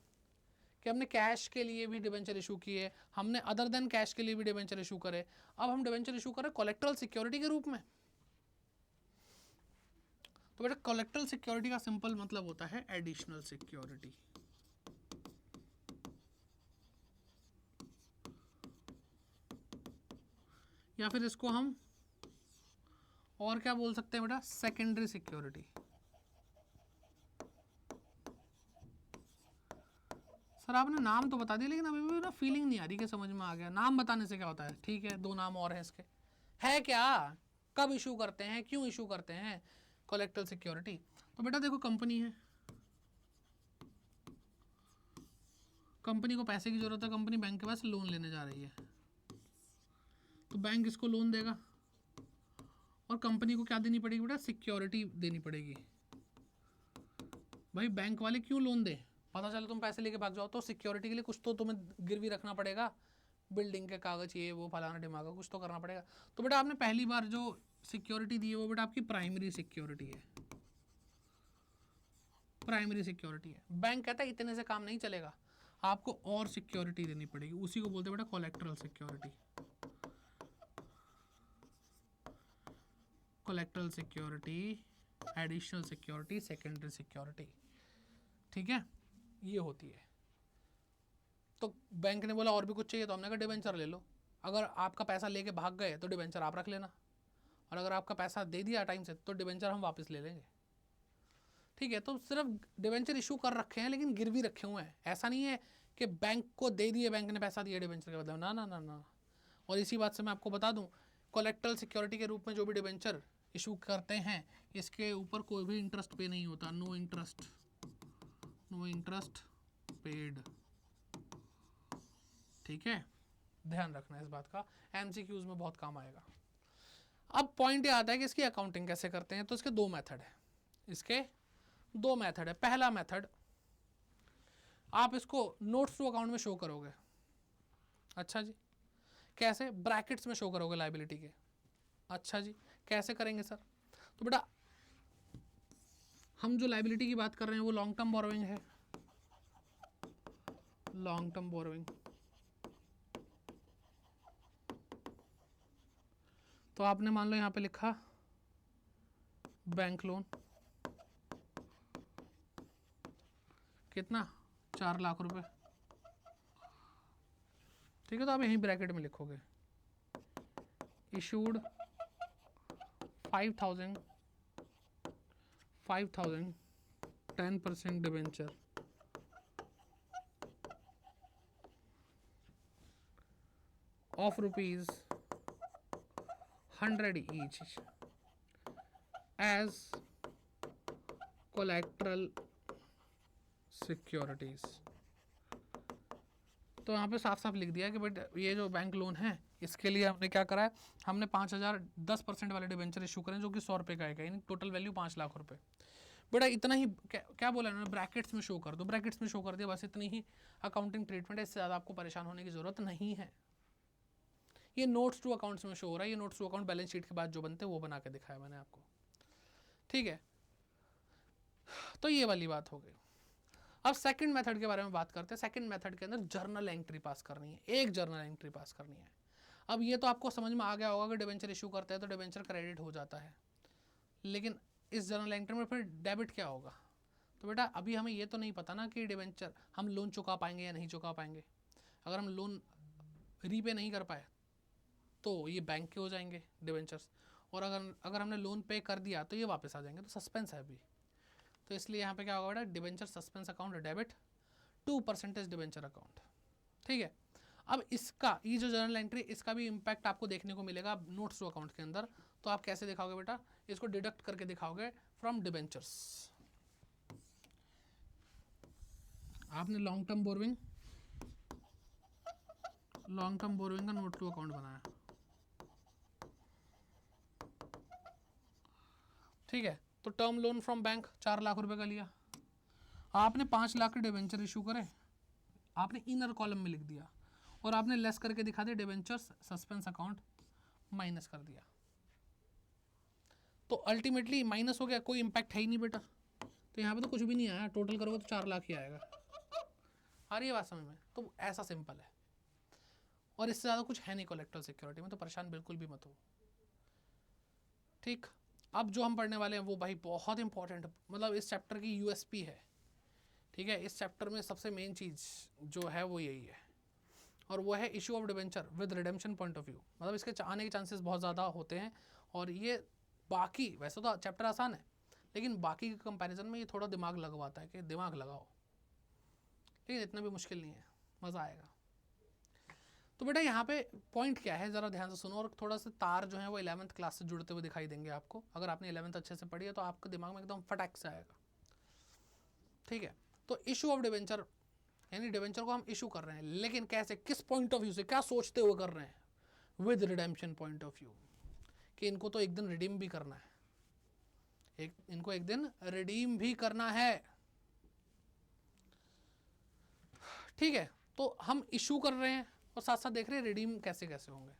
कि हमने कैश के लिए भी डिबेंचर इशू किए, हमने अदर देन कैश के लिए भी डिबेंचर इशू करे, अब हम डिबेंचर इशू करें कोलेक्टरल सिक्योरिटी के रूप में। तो बेटा कोलेक्टरल सिक्योरिटी का सिंपल मतलब होता है एडिशनल सिक्योरिटी। या फिर इसको हम और क्या बोल सकते हैं बेटा, सेकेंडरी सिक्योरिटी। सर आपने नाम तो बता दिया लेकिन अभी भी ना फीलिंग नहीं आ रही कि समझ में आ गया। नाम बताने से क्या होता है, ठीक है, दो नाम और हैं इसके, है क्या, कब इशू करते हैं, क्यों इशू करते हैं कोलेक्टरल सिक्योरिटी। तो बेटा देखो कंपनी है, कंपनी को पैसे की जरूरत है, कंपनी बैंक के पास लोन लेने जा रही है, तो बैंक इसको लोन देगा और कंपनी को क्या देनी पड़ेगी बेटा, सिक्योरिटी देनी पड़ेगी। भाई बैंक वाले क्यों लोन दे, पता चले तुम पैसे लेके भाग जाओ तो सिक्योरिटी के लिए कुछ तो तुम्हें गिरवी रखना पड़ेगा, बिल्डिंग के कागज ये वो फलाना ढिमागा कुछ तो करना पड़ेगा। तो बेटा आपने पहली बार जो सिक्योरिटी दी है वो बेटा आपकी प्राइमरी सिक्योरिटी है, प्राइमरी सिक्योरिटी है। बैंक कहता है इतने से काम नहीं चलेगा, आपको और सिक्योरिटी देनी पड़ेगी, उसी को बोलते हैं बेटा collateral security. Collateral security, additional security, secondary security, ठीक है, ये होती है। तो बैंक ने बोला और भी कुछ चाहिए, तो हमने कहा डिबेंचर ले लो। अगर आपका पैसा लेके भाग गए तो डिबेंचर आप रख लेना, और अगर आपका पैसा दे दिया टाइम से तो डिबेंचर हम वापस ले लेंगे, ठीक है। तो सिर्फ डिबेंचर इशू कर रखे हैं लेकिन गिरवी रखे हुए हैं, ऐसा नहीं है कि बैंक को दे दिए, बैंक ने पैसा दिया डिबेंचर के बदले, ना ना ना ना। और इसी बात से मैं आपको बता दूं, कोलेक्टरल सिक्योरिटी के रूप में जो भी डिबेंचर इशू करते हैं इसके ऊपर कोई भी इंटरेस्ट पे नहीं होता, no interest, no interest paid, ठीक है, ध्यान रखना इस बात का, एमसीक्यूज में बहुत काम आएगा। अब पॉइंट ये आता है कि इसकी अकाउंटिंग कैसे करते हैं, तो इसके दो मेथड है, इसके दो मेथड है। पहला मेथड, आप इसको नोट्स टू अकाउंट में शो करोगे, अच्छा जी, कैसे, ब्रैकेट्स में शो करोगे लायबिलिटी के, अच्छा जी, कैसे करेंगे सर। तो बेटा हम जो लायबिलिटी की बात कर रहे हैं वो लॉन्ग टर्म बोरोइंग है, लॉन्ग टर्म बोरोइंग। तो आपने मान लो यहाँ पे लिखा बैंक लोन, कितना, 4 लाख रुपए, ठीक है। तो आप यहीं ब्रैकेट में लिखोगे issued 5,000 10% debenture of ₹100 each as collateral securities. तो यहाँ पे साफ साफ लिख दिया कि बेटा ये जो बैंक लोन है इसके लिए हमने क्या करा है, हमने 5,000 10% वाले डिबेंचर इशू करें जो कि 100 रुपये का है, यानी टोटल वैल्यू 5 लाख रुपए। बेटा इतना ही क्या बोला उन्होंने, ब्रैकेट्स में शो कर दो, ब्रैकेट्स में शो कर दिया, बस इतनी ही अकाउंटिंग ट्रीटमेंट है, इससे ज़्यादा आपको परेशान होने की ज़रूरत नहीं है। ये नोट्स टू अकाउंट्स में शो हो रहा है, ये notes to account balance sheet के बाद जो बनते हैं वो बना के दिखाया मैंने आपको, ठीक है। तो ये वाली बात हो गई। अब सेकंड मेथड के बारे में बात करते हैं। सेकंड मेथड के अंदर जर्नल एंट्री पास करनी है, एक जर्नल एंट्री पास करनी है। अब ये तो आपको समझ में आ गया होगा कि डिबेंचर इशू करते हैं तो डिबेंचर क्रेडिट हो जाता है, लेकिन इस जर्नल एंट्री में फिर डेबिट क्या होगा। तो बेटा अभी हमें ये तो नहीं पता ना कि डिबेंचर हम लोन चुका पाएंगे या नहीं चुका पाएंगे। अगर हम लोन रीपे नहीं कर पाए तो ये बैंक के हो जाएंगे डिबेंचर्स, और अगर हमने लोन पे कर दिया तो ये वापस आ जाएंगे, तो सस्पेंस है अभी। तो इसलिए यहाँ पे क्या होगा बेटा, debenture suspense account debit 2% debenture account, ठीक है। अब इसका ये जो जर्नल एंट्री इसका भी इम्पैक्ट आपको देखने को मिलेगा नोट्स टू अकाउंट के अंदर। तो आप कैसे दिखाओगे बेटा, इसको डिडक्ट करके दिखाओगे फ्रॉम डिबेंचर्स। आपने लॉन्ग टर्म बोरोइंग का नोट टू अकाउंट बनाया, ठीक है। तो term loan from bank 4 lakh रुपए का लिया, आपने 5 लाख के डिबेंचर इशू करे, आपने इनर कॉलम में लिख दिया, और आपने लेस करके दिखा दिया डिबेंचर्स सस्पेंस अकाउंट माइनस कर दिया, तो अल्टीमेटली माइनस हो गया, कोई इंपैक्ट है ही नहीं बेटा। तो यहाँ पे तो कुछ भी नहीं आया, टोटल करोगे तो 4 लाख ही आएगा। आ रही है बात समझ में? तो ऐसा सिंपल है, और इससे ज़्यादा कुछ है नहीं कोलेक्टरल सिक्योरिटी में, तो परेशान बिल्कुल भी मत हो। ठीक, अब जो हम पढ़ने वाले हैं वो भाई बहुत इंपॉर्टेंट, मतलब इस चैप्टर की यूएसपी है। ठीक है, इस चैप्टर में सबसे मेन चीज़ जो है वो यही है, और वो है issue of debenture with redemption point of view. मतलब इसके आने के चांसेस बहुत ज़्यादा होते हैं, और ये बाकी वैसे तो चैप्टर आसान है, लेकिन बाकी के कंपैरिजन में ये थोड़ा दिमाग लगवाता है कि दिमाग लगाओ, लेकिन इतना भी मुश्किल नहीं है, मज़ा आएगा। तो बेटा यहाँ पे पॉइंट क्या है ज़रा ध्यान से सुनो, और थोड़ा सा तार जो है वो 11th क्लास से जुड़ते हुए दिखाई देंगे आपको। अगर आपने 11th अच्छे से पढ़ी है तो आपके दिमाग में एकदम फटाक से आएगा। ठीक है, तो इशू ऑफ डिबेंचर, यानी डिबेंचर को हम इशू कर रहे हैं, लेकिन कैसे, किस पॉइंट ऑफ व्यू से, क्या सोचते हुए कर रहे हैं? With redemption point of view, कि इनको तो एक दिन रिडीम भी करना है, इनको एक दिन रिडीम भी करना है। ठीक है, तो हम इशू कर रहे हैं और साथ साथ देख रहे हैं रिडीम कैसे कैसे होंगे।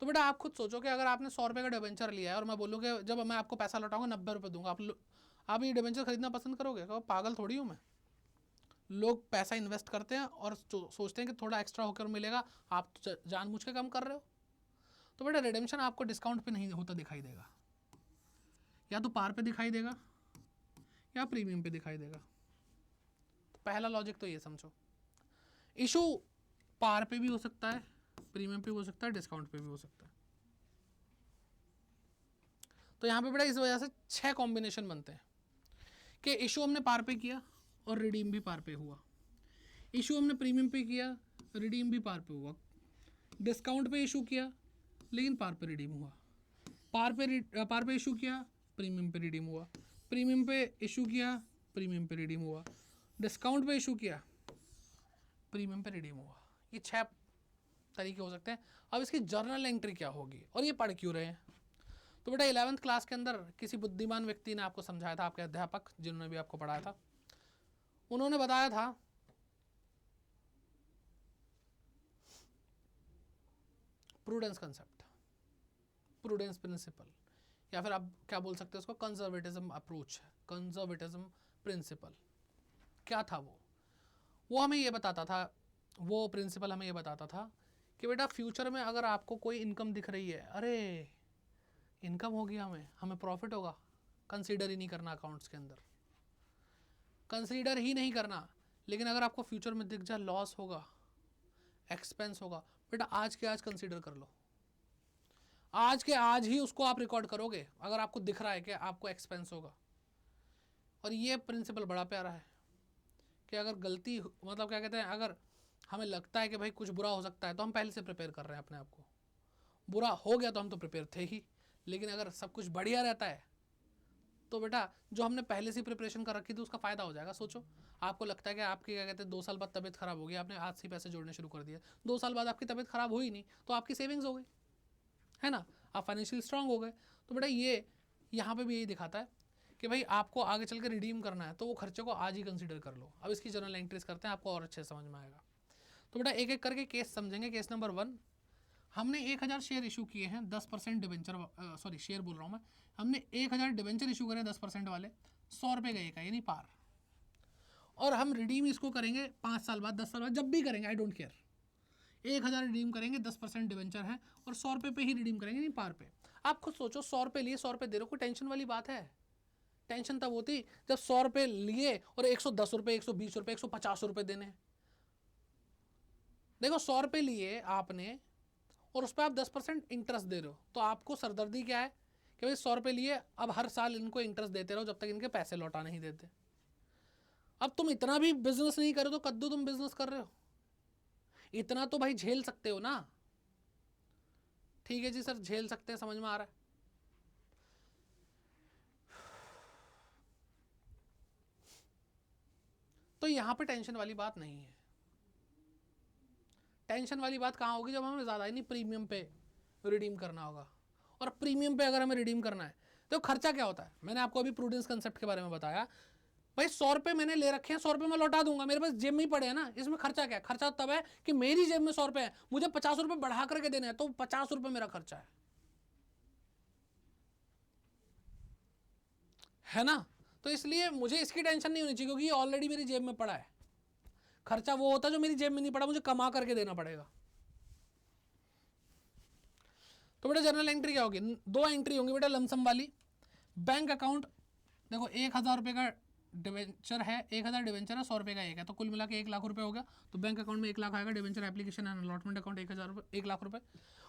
तो बेटा आप खुद सोचो कि अगर आपने 100 रुपये का डिबेंचर लिया है और मैं बोलूँ कि जब मैं आपको पैसा लौटाऊंगा 90 रुपये दूंगा, आप ये डिबेंचर खरीदना पसंद करोगे? क्या पागल थोड़ी हूँ मैं। लोग पैसा इन्वेस्ट करते हैं और सोचते हैं कि थोड़ा एक्स्ट्रा होकर मिलेगा, आप तो जानबूझ के कम कर रहे हो। तो बेटा रिडेम्पशन आपको डिस्काउंट पे नहीं होता दिखाई देगा, या तो पार पे दिखाई देगा या प्रीमियम पे दिखाई देगा। तो पहला लॉजिक तो ये समझो, इशू पार पे भी हो सकता है, प्रीमियम पे भी हो सकता है, डिस्काउंट पे भी हो सकता है। तो यहाँ पे बेटा इस वजह से 6 कॉम्बिनेशन बनते हैं कि इशू हमने पार पे किया और रिडीम भी पार पे हुआ, इशू हमने प्रीमियम पे किया, रिडीम भी पार पे हुआ, डिस्काउंट पे इशू किया लेकिन पार पे रिडीम हुआ, पार पे इशू किया, प्रीमियम पे रिडीम हुआ, प्रीमियम पे इशू किया, प्रीमियम पे रिडीम हुआ, डिस्काउंट पे इशू किया, प्रीमियम पे रिडीम हुआ। ये 6 तरीके हो सकते हैं। अब इसकी जर्नल एंट्री क्या होगी और ये पढ़ क्यों रहे हैं? तो बेटा 11th क्लास के अंदर किसी बुद्धिमान व्यक्ति ने आपको समझाया था, आपके अध्यापक जिन्होंने भी आपको पढ़ाया था, उन्होंने बताया था प्रूडेंस कंसेप्ट, प्रूडेंस प्रिंसिपल, या फिर आप क्या बोल सकते हैं उसको, कंजर्वेटिज्म अप्रोच, कंजर्वेटिज्म प्रिंसिपल। क्या था वो हमें ये बताता था, वो प्रिंसिपल हमें ये बताता था कि बेटा फ्यूचर में अगर आपको कोई इनकम दिख रही है, अरे इनकम होगी, हमें प्रॉफिट होगा, कंसीडर ही नहीं करना अकाउंट्स के अंदर, कंसीडर ही नहीं करना। लेकिन अगर आपको फ्यूचर में दिख जाए लॉस होगा, एक्सपेंस होगा, बेटा आज के आज कंसीडर कर लो, आज के आज ही उसको आप रिकॉर्ड करोगे अगर आपको दिख रहा है कि आपको एक्सपेंस होगा। और ये प्रिंसिपल बड़ा प्यारा है कि अगर गलती, मतलब क्या कहते हैं, अगर हमें लगता है कि भाई कुछ बुरा हो सकता है तो हम पहले से प्रिपेयर कर रहे हैं अपने आप को, बुरा हो गया तो हम तो प्रिपेयर थे ही, लेकिन अगर सब कुछ बढ़िया रहता है तो बेटा जो हमने पहले से प्रिपरेशन कर रखी थी उसका फ़ायदा हो जाएगा। सोचो आपको लगता है कि आपकी क्या कहते हैं 2 साल बाद तबीयत खराब होगी, आपने आज से पैसे जोड़ने शुरू कर दिए, 2 साल बाद आपकी तबीयत खराब हुई नहीं तो आपकी सेविंग्स हो गई, है ना, आप फाइनेंशियल स्ट्रांग हो गए। तो बेटा ये यहाँ पे भी यही दिखाता है कि भाई आपको आगे चल के रिडीम करना है तो वो खर्चे को आज ही कंसीडर कर लो। अब इसकी जनरल एंट्रीज करते हैं, आपको और अच्छे से समझ में आएगा। तो बेटा एक एक करके केस समझेंगे। केस नंबर 1, हमने 1000 शेयर इशू किए हैं 10% डिबेंचर, सॉरी शेयर बोल रहा हूँ मैं, हमने 1000 डिबेंचर इशू करे 10% वाले, 100 रुपये गए का यानी पार, और हम रिडीम इसको करेंगे 5 साल बाद, 10 साल बाद, जब भी करेंगे आई डोंट केयर, 1000 रिडीम करेंगे, 10% डिबेंचर है और 100 रुपये पे ही रिडीम करेंगे नहीं पार पे। आप खुद सोचो 100 रुपये लिए 100 रुपये दे रहे हो, कोई टेंशन वाली बात है? टेंशन तब होती जब 100 रुपये लिए और 110 रुपये, 120 रुपये, 150 रुपये देने। देखो 100 रुपये लिए आपने और उस पर आप 10% इंटरेस्ट दे रहे हो, तो आपको सरदर्दी क्या है कि भाई 100 रुपये लिए, अब हर साल इनको इंटरेस्ट देते रहो जब तक इनके पैसे लौटा नहीं देते। अब तुम इतना भी बिजनेस नहीं कर रहे हो तो कद्दू तुम बिजनेस कर रहे हो, इतना तो भाई झेल सकते हो ना। ठीक है जी सर, झेल सकते हैं, समझ में आ रहा है। तो यहां पे टेंशन वाली बात नहीं है। टेंशन वाली बात कहाँ होगी? जब हमें ज़्यादा ही नहीं प्रीमियम पे रिडीम करना होगा। और प्रीमियम पे अगर हमें रिडीम करना है तो खर्चा क्या होता है? मैंने आपको अभी प्रूडेंस कंसेप्ट के बारे में बताया भाई 100 रुपए मैंने ले रखे हैं, 100 रुपए मैं लौटा दूंगा, मेरे पास जेब में ही पड़े हैं ना, इसमें खर्चा क्या है? खर्चा तब है कि मेरी जेब में 100 रुपए है, मुझे 50 रुपए बढ़ा करके देना है, तो 50 रुपए मेरा खर्चा है ना? तो इसलिए मुझे इसकी टेंशन नहीं होनी चाहिए, क्योंकि ये ऑलरेडी मेरी जेब में पड़ा है। खर्चा वो होता है जो मेरी जेब में नहीं पड़ा, मुझे कमा करके देना पड़ेगा। तो बेटा जनरल एंट्री क्या होगी? 2 एंट्री होंगी बेटा लमसम वाली। बैंक अकाउंट, देखो 1000 रुपए का डिवेंचर है, 1000 डिवेंचर है, 100 रुपए का एक है, तो कुल मिला के 1 लाख रुपए हो गया। तो बैंक अकाउंट में 1 लाख आएगा, debenture application and allotment account 1000 रुपए, 1 लाख रुपए।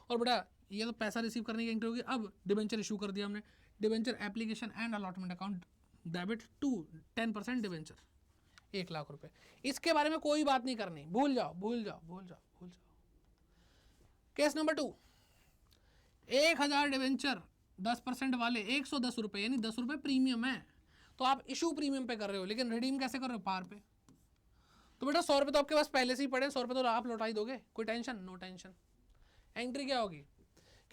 और बेटा ये तो पैसा रिसीव करने की एंट्री होगी। अब डिवेंचर इशू कर दिया हमने, debenture application and allotment account debit to 10% debenture, 1 lakh रुपए। इसके बारे में कोई बात नहीं करनी, भूल जाओ भूल जाओ भूल जाओ भूल जाओ। केस नंबर 2, 1000 डिवेंचर 10% वाले 110 रुपए, यानी 10 रुपए प्रीमियम है, तो आप इशू प्रीमियम पे कर रहे हो, लेकिन रिडीम कैसे कर रहे हो? पार पे। तो बेटा 100 रुपए तो आपके पास पहले से ही पड़े, 100 रुपए तो आप लौटा ही दोगे, कोई टेंशन? No tension. एंट्री क्या होगी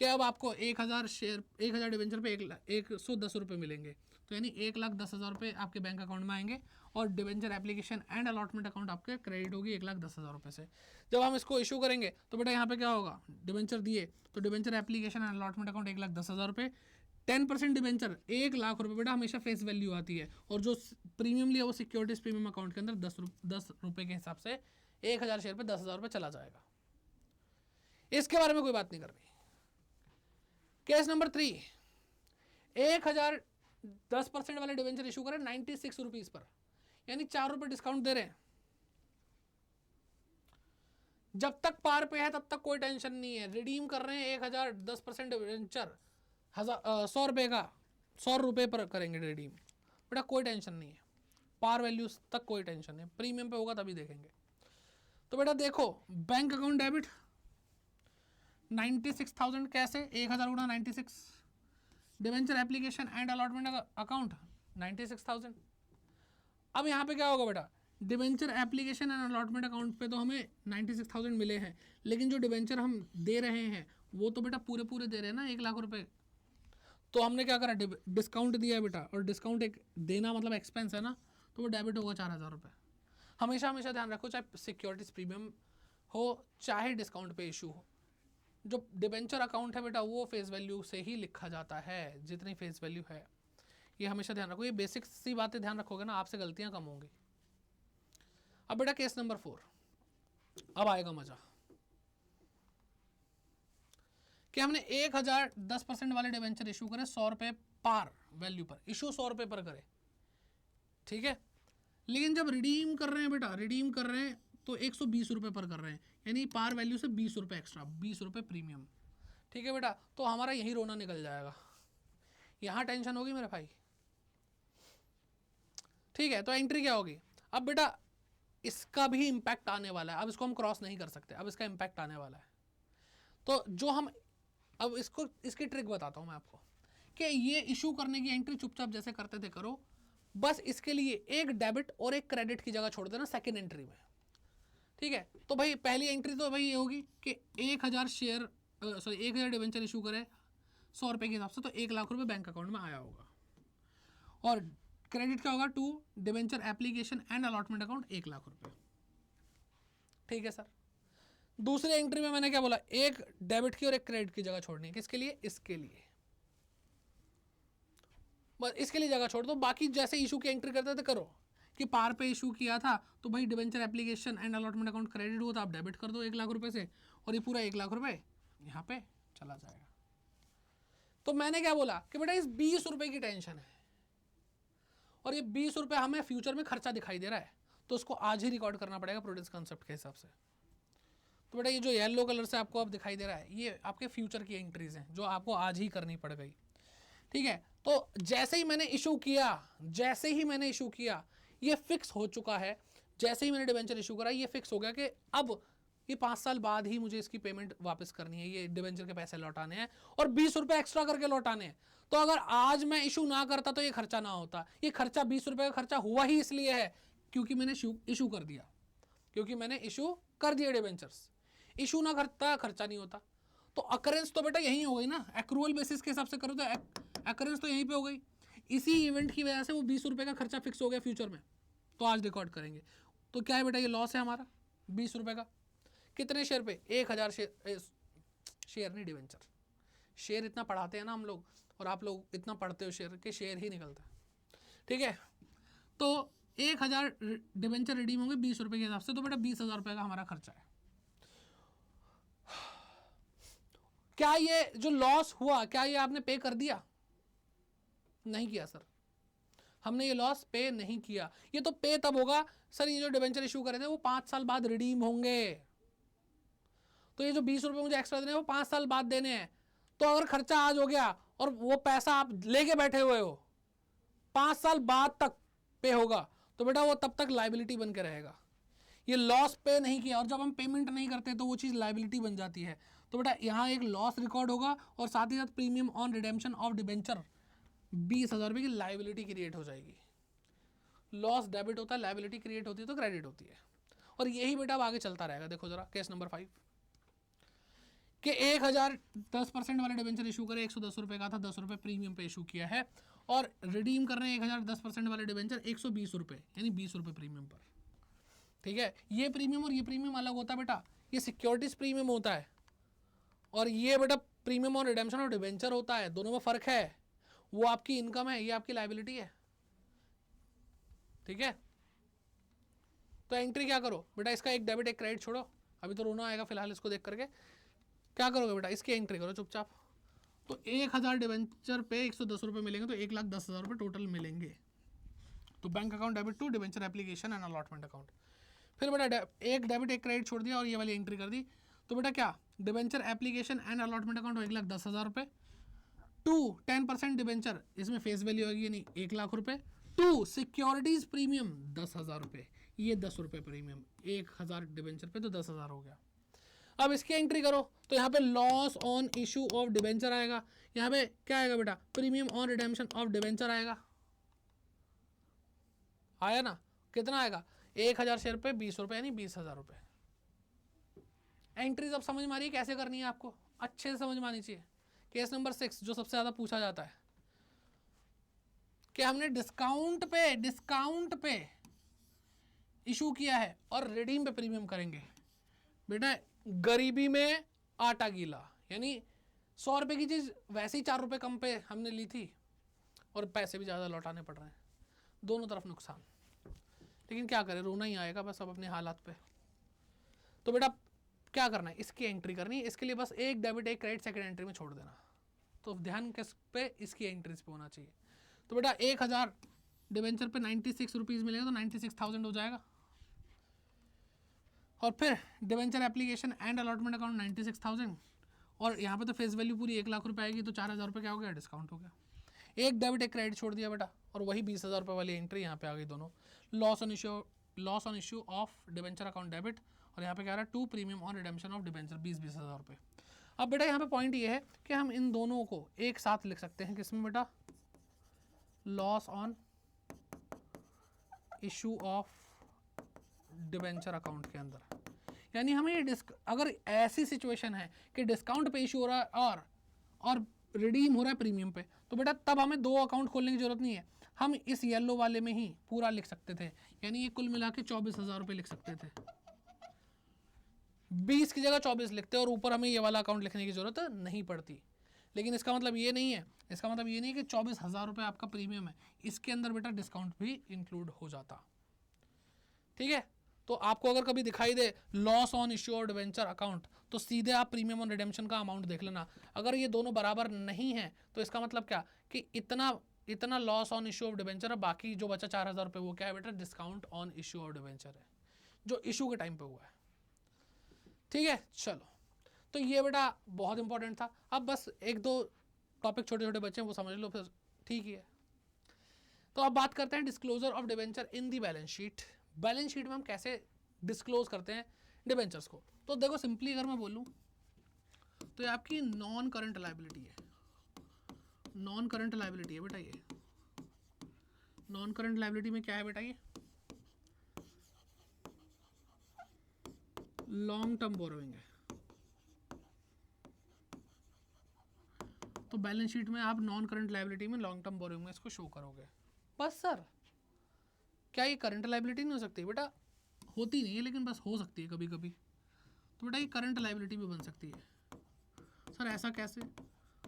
कि अब आपको 1000 शेयर, 1000 डिवेंचर पे 110 रुपए मिलेंगे, तो यानी 1,10,000 रुपए आपके बैंक अकाउंट में आएंगे, और debenture application and allotment account आपके क्रेडिट होगी 1,10,000 रुपए से। जब हम इसको इशू करेंगे तो बेटा यहाँ पे क्या होगा? डिवेंचर दिए तो debenture application and allotment account 1,10,000 रुपए, 10% डिवेंचर 1 लाख रुपए बेटा हमेशा फेस वैल्यू आती है, और जो प्रीमियम लिया वो सिक्योरिटीज प्रीमियम अकाउंट के अंदर 10 रुपए के हिसाब से 1000 शेयर पे 10,000 रुपए चला जाएगा। इसके बारे में कोई बात नहीं करनी। केस नंबर 3, 1000 10% वाले डिवेंचर इशू करें 96 रुपीज पर, यानी 4 रुपए डिस्काउंट दे रहे हैं। जब तक पार पे है तब तक कोई टेंशन नहीं है। रिडीम कर रहे हैं 1000 10% डिवेंचर 100 रुपए का, 100 रुपए पर करेंगे रिडीम, बेटा कोई टेंशन नहीं है, पार वैल्यूज तक कोई टेंशन नहीं, प्रीमियम पे होगा तभी देखेंगे। तो बेटा देखो बैंक अकाउंट डेबिट 96,000 कैसे? 1000 गुणा 96, debenture application and allotment account 96,000। अब यहाँ पे क्या होगा बेटा? Debenture application and allotment account पे तो हमें 96,000 मिले हैं, लेकिन जो डिवेंचर हम दे रहे हैं वो तो बेटा पूरे पूरे दे रहे हैं ना, 1 लाख रुपए। तो हमने क्या करा? डिस्काउंट दिया है बेटा, और डिस्काउंट एक देना मतलब एक्सपेंस है ना, तो वो डेबिट होगा 4000 रुपये। हमेशा हमेशा ध्यान रखो, चाहे सिक्योरिटीज प्रीमियम हो चाहे डिस्काउंट पे इशू हो, जो डिबेंचर अकाउंट है बेटा वो फेस वैल्यू से ही लिखा जाता है, जितनी फेस वैल्यू है। ये हमेशा ध्यान रखो, ये बेसिक सी बातें ध्यान रखोगे ना, आपसे गलतियां कम होंगी। अब बेटा केस नंबर 4, अब आएगा मजा कि हमने 1000 10% वाले डिवेंचर इशू करे 100 रुपए पार वैल्यू पर, इशू 100 रुपए पर करे, ठीक है। लेकिन जब रिडीम कर रहे हैं बेटा, रिडीम कर रहे हैं तो 120 रुपए पर कर रहे हैं, यानी पार वैल्यू से 20 रुपए एक्स्ट्रा, 20 रुपए प्रीमियम, ठीक है बेटा। तो हमारा यही रोना निकल जाएगा, यहां टेंशन होगी मेरे भाई, ठीक है। तो एंट्री क्या होगी? अब बेटा इसका भी इंपैक्ट आने वाला है, अब इसको हम क्रॉस नहीं कर सकते, अब इसका इंपैक्ट आने वाला है। तो जो हम अब इसकी ट्रिक बताता हूं मैं आपको कि ये इशू करने की एंट्री चुपचाप जैसे करते थे करो, बस इसके लिए एक डेबिट और एक क्रेडिट की जगह छोड़ देना सेकेंड एंट्री में, ठीक है। तो भाई पहली एंट्री तो भाई ये होगी कि 1000 शेयर सॉरी 1000 डिवेंचर इशू करे 100 रुपए के हिसाब से, तो 1 लाख रुपए बैंक अकाउंट में आया होगा। और क्रेडिट क्या होगा? To debenture application and allotment account 1 lakh रुपए, ठीक है सर। दूसरी एंट्री में मैंने क्या बोला? एक डेबिट की और एक क्रेडिट की जगह छोड़नी है, किसके लिए? इसके लिए, बस इसके लिए जगह छोड़ दो, बाकी जैसे इशू की एंट्री करते थे करो। कि पार पे इशू किया था तो भाई debenture application and allotment account credit हुआ, तो आप डेबिट कर दो 1 लाख रुपए से, और ये पूरा 1 लाख रुपए यहाँ पे चला जाएगा। तो मैंने क्या बोला कि बेटा इस 20 रुपए की टेंशन है, और ये 20 रुपए हमें फ्यूचर में खर्चा दिखाई दे रहा है, तो उसको आज ही रिकॉर्ड करना पड़ेगा प्रूडेंस कॉन्सेप्ट के हिसाब से। तो बेटा ये जो येलो कलर से आपको अब दिखाई दे रहा है, ये आपके फ्यूचर की एंट्रीज हैं जो आपको आज ही करनी पड़ गई, ठीक है। तो जैसे ही मैंने इशू किया ये फिक्स हो चुका है। जैसे ही मैंने डिवेंचर इशू करा ये फिक्स हो गया कि अब ये 5 साल बाद ही मुझे इसकी पेमेंट वापस करनी है, ये डिवेंचर के पैसे लौटाने हैं और 20 रुपए एक्स्ट्रा करके लौटाने हैं। तो अगर आज मैं इशू ना करता तो ये खर्चा ना होता। ये खर्चा 20 रुपए का खर्चा हुआ ही इसलिए है क्योंकि मैंने इशू कर दिया, डिवेंचर्स। इशू ना करता खर्चा नहीं होता। तो अकरेंस तो बेटा यही हो गई ना, एक्रूअल बेसिस के हिसाब से करो तो अकरेंस तो यहीं पे हो गई। इसी इवेंट की वजह से वो 20 रुपए का खर्चा फिक्स हो गया फ्यूचर में, तो आज रिकॉर्ड करेंगे। तो क्या है बेटा, ये लॉस है हमारा 20 रुपए का। कितने शेयर पे? 1000 शेयर, शेयर नहीं डिवेंचर। शेयर इतना पढ़ाते हैं ना हम लोग, और आप लोग इतना पढ़ते हो शेयर के, शेयर ही निकलता है। ठीक है, तो 1000 डिवेंचर रिडीम होंगे 20 रुपए के हिसाब से, तो बेटा 20,000 रुपए का हमारा खर्चा है। क्या ये जो लॉस हुआ, क्या ये आपने पे कर दिया? नहीं किया सर, हमने ये लॉस पे नहीं किया। ये तो पे तब होगा सर, ये जो डिवेंचर इशू करे थे वो 5 साल बाद रिडीम होंगे, तो ये जो 20 रुपए मुझे एक्स्ट्रा देने हैं वो 5 साल बाद देने हैं। तो अगर खर्चा आज हो गया और वो पैसा आप लेके बैठे हुए हो, 5 साल बाद तक पे होगा, तो बेटा वो तब तक लाइबिलिटी बन के रहेगा। ये लॉस पे नहीं किया, और जब हम पेमेंट नहीं करते तो वो चीज़ लाइबिलिटी बन जाती है। तो बेटा यहाँ एक लॉस रिकॉर्ड होगा, और साथ ही साथ premium on redemption of debenture 20,000 रुपये की लाइबिलिटी क्रिएट हो जाएगी। लॉस डेबिट होता है, लाइबिलिटी क्रिएट होती है तो क्रेडिट होती है, और यही बेटा अब आगे चलता रहेगा। देखो जरा केस नंबर 5 कि 1000 10% वाले डिबेंचर इशू करे, 110 रुपये का था, 10 रुपये प्रीमियम पे इशू किया है, और रिडीम कर रहे हैं 1000 10% वाले डिबेंचर 120 रुपये, यानी 20 रुपये प्रीमियम पर। ठीक है, ये प्रीमियम और ये प्रीमियम अलग होता है बेटा, ये सिक्योरिटीज प्रीमियम होता है, और ये बेटा प्रीमियम और रिडेम्पशन और डिबेंचर होता है, दोनों में फर्क है। वो आपकी इनकम है, ये आपकी लाइबिलिटी है। ठीक है, तो एंट्री क्या करो बेटा, इसका एक डेबिट एक क्रेडिट छोड़ो, अभी तो रोना आएगा फिलहाल इसको देख करके। क्या करोगे बेटा, इसकी एंट्री करो चुपचाप। तो 1000 डिबेंचर पे 110 रुपये मिलेंगे, तो 1,10,000 रुपये टोटल मिलेंगे। तो bank account debit to debenture application and allotment account. फिर बेटा एक डेबिट एक क्रेडिट छोड़ दिया और ये वाली एंट्री कर दी, तो बेटा क्या, debenture application and allotment account 1,10,000 रुपये, टू 10% डिबेंचर, इसमें फेस वैल्यू होगी यानी 1,00,000 रुपये, टू सिक्योरिटीज प्रीमियम 10,000 रुपये, ये 10 रुपये प्रीमियम, 1,000 डिबेंचर पे तो 10,000 हो गया। अब इसकी एंट्री करो, तो यहाँ पे loss on issue of debenture आएगा, यहाँ पे क्या आएगा बेटा, premium on redemption of debenture आएगा। आया ना, कितना आएगा, 1000 शेयर पे 20 रुपये यानी 20,000 रुपये। एंट्रीज अब समझ में आ रही है कैसे करनी है, आपको अच्छे से समझ में आनी चाहिए। केस नंबर 6 जो सबसे ज़्यादा पूछा जाता है कि हमने डिस्काउंट पे इशू किया है और रिडीम पे प्रीमियम करेंगे। बेटा गरीबी में आटा गीला, यानी 100 रुपये की चीज़ वैसे ही 4 रुपये कम पे हमने ली थी और पैसे भी ज़्यादा लौटाने पड़ रहे हैं, दोनों तरफ नुकसान। लेकिन क्या करें, रोना ही आएगा बस अब अपने हालात पे। तो बेटा क्या करना है, इसकी एंट्री करनी है, इसके लिए बस एक डेबिट एक क्रेडिट सेकंड एंट्री में छोड़ देना। तो ध्यान किस पे, इसकी एंट्रीज पे होना चाहिए। तो बेटा 1000 डिबेंचर पे 96 रुपीज़ मिलेगा, तो 96,000 हो जाएगा, और फिर debenture application and allotment account 96,000, और यहाँ पे तो फेस वैल्यू पूरी 1,00,000 रुपये आएगी, तो 4,000 रुपये क्या हो गया, डिस्काउंट हो गया। एक डेबिट एक क्रेडिट छोड़ दिया बेटा, और वही 20,000 रुपये वाली एंट्री यहाँ पे आ गई दोनों। Loss on issue of debenture account debit, और यहाँ पे क्या रहा है, to premium on redemption of debenture 20,000 रुपये। अब बेटा यहाँ पे पॉइंट ये है कि हम इन दोनों को एक साथ लिख सकते हैं, किसमें बेटा, loss on issue of debenture account के अंदर। यानी हमें ये अगर ऐसी सिचुएशन है कि डिस्काउंट पे इशू हो रहा है और रिडीम हो रहा है प्रीमियम पे, तो बेटा तब हमें दो अकाउंट खोलने की जरूरत नहीं है, हम इस येलो वाले में ही पूरा लिख सकते थे, यानी ये कुल मिला के 24,000 रुपये लिख सकते थे। 20 की जगह 24 लिखते और ऊपर हमें ये वाला अकाउंट लिखने की जरूरत नहीं पड़ती। लेकिन इसका मतलब ये नहीं है, इसका मतलब ये नहीं कि 24,000 रुपये आपका प्रीमियम है, इसके अंदर बेटा डिस्काउंट भी इंक्लूड हो जाता। ठीक है, तो आपको अगर कभी दिखाई दे लॉस ऑन इश्यू और डिबेंचर अकाउंट, तो सीधे आप प्रीमियम ऑन रिडेम्पशन का अमाउंट देख लेना। अगर ये दोनों बराबर नहीं है तो इसका मतलब क्या कि इतना loss on issue of debenture है, बाकी जो बचा 4,000 रुपये वो क्या है बेटा, discount on issue of debenture है, जो इशू के टाइम पे हुआ है। ठीक है, चलो, तो ये बेटा बहुत इंपॉर्टेंट था। अब बस एक दो टॉपिक छोटे छोटे बच्चे हैं वो समझ लो, फिर ठीक ही है। तो अब बात करते हैं disclosure of debenture in the balance sheet. Balance sheet में हम कैसे डिस्क्लोज करते हैं डिबेंचर्स को। तो देखो सिंपली अगर मैं बोलूं तो ये आपकी नॉन करंट लायबिलिटी है, नॉन करंट लायबिलिटी है बेटा। ये नॉन करंट लायबिलिटी में क्या है बेटा, ये लॉन्ग टर्म बोरोइंग है। तो बैलेंस शीट में आप नॉन करंट लाइबिलिटी में लॉन्ग टर्म बोरोइंग में इसको शो करोगे। बस सर, क्या ये करंट लाइबिलिटी नहीं हो सकती? बेटा होती नहीं है, लेकिन बस हो सकती है कभी कभी। तो बेटा ये करंट लाइबिलिटी भी बन सकती है। सर ऐसा कैसे?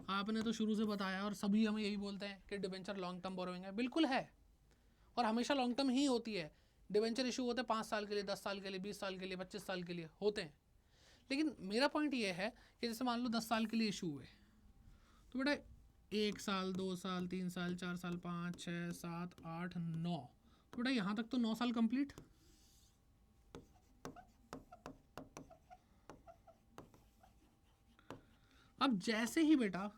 आपने तो शुरू से बताया और सभी हमें यही बोलते हैं कि डिबेंचर लॉन्ग टर्म बोरोइंग है। बिल्कुल है, और हमेशा लॉन्ग टर्म ही होती है। डिबेंचर इशू होते हैं 5 साल के लिए, 10 साल के लिए, 20 साल के लिए, 25 साल के लिए होते हैं। लेकिन मेरा पॉइंट ये है कि जैसे मान लो 10 साल के लिए इशू हुए, तो बेटा 1 साल, 2 साल, 3 साल, 4 साल, 5, 6, 7, 8, 9, तो बेटा यहाँ तक तो 9 साल कंप्लीट। अब जैसे ही बेटा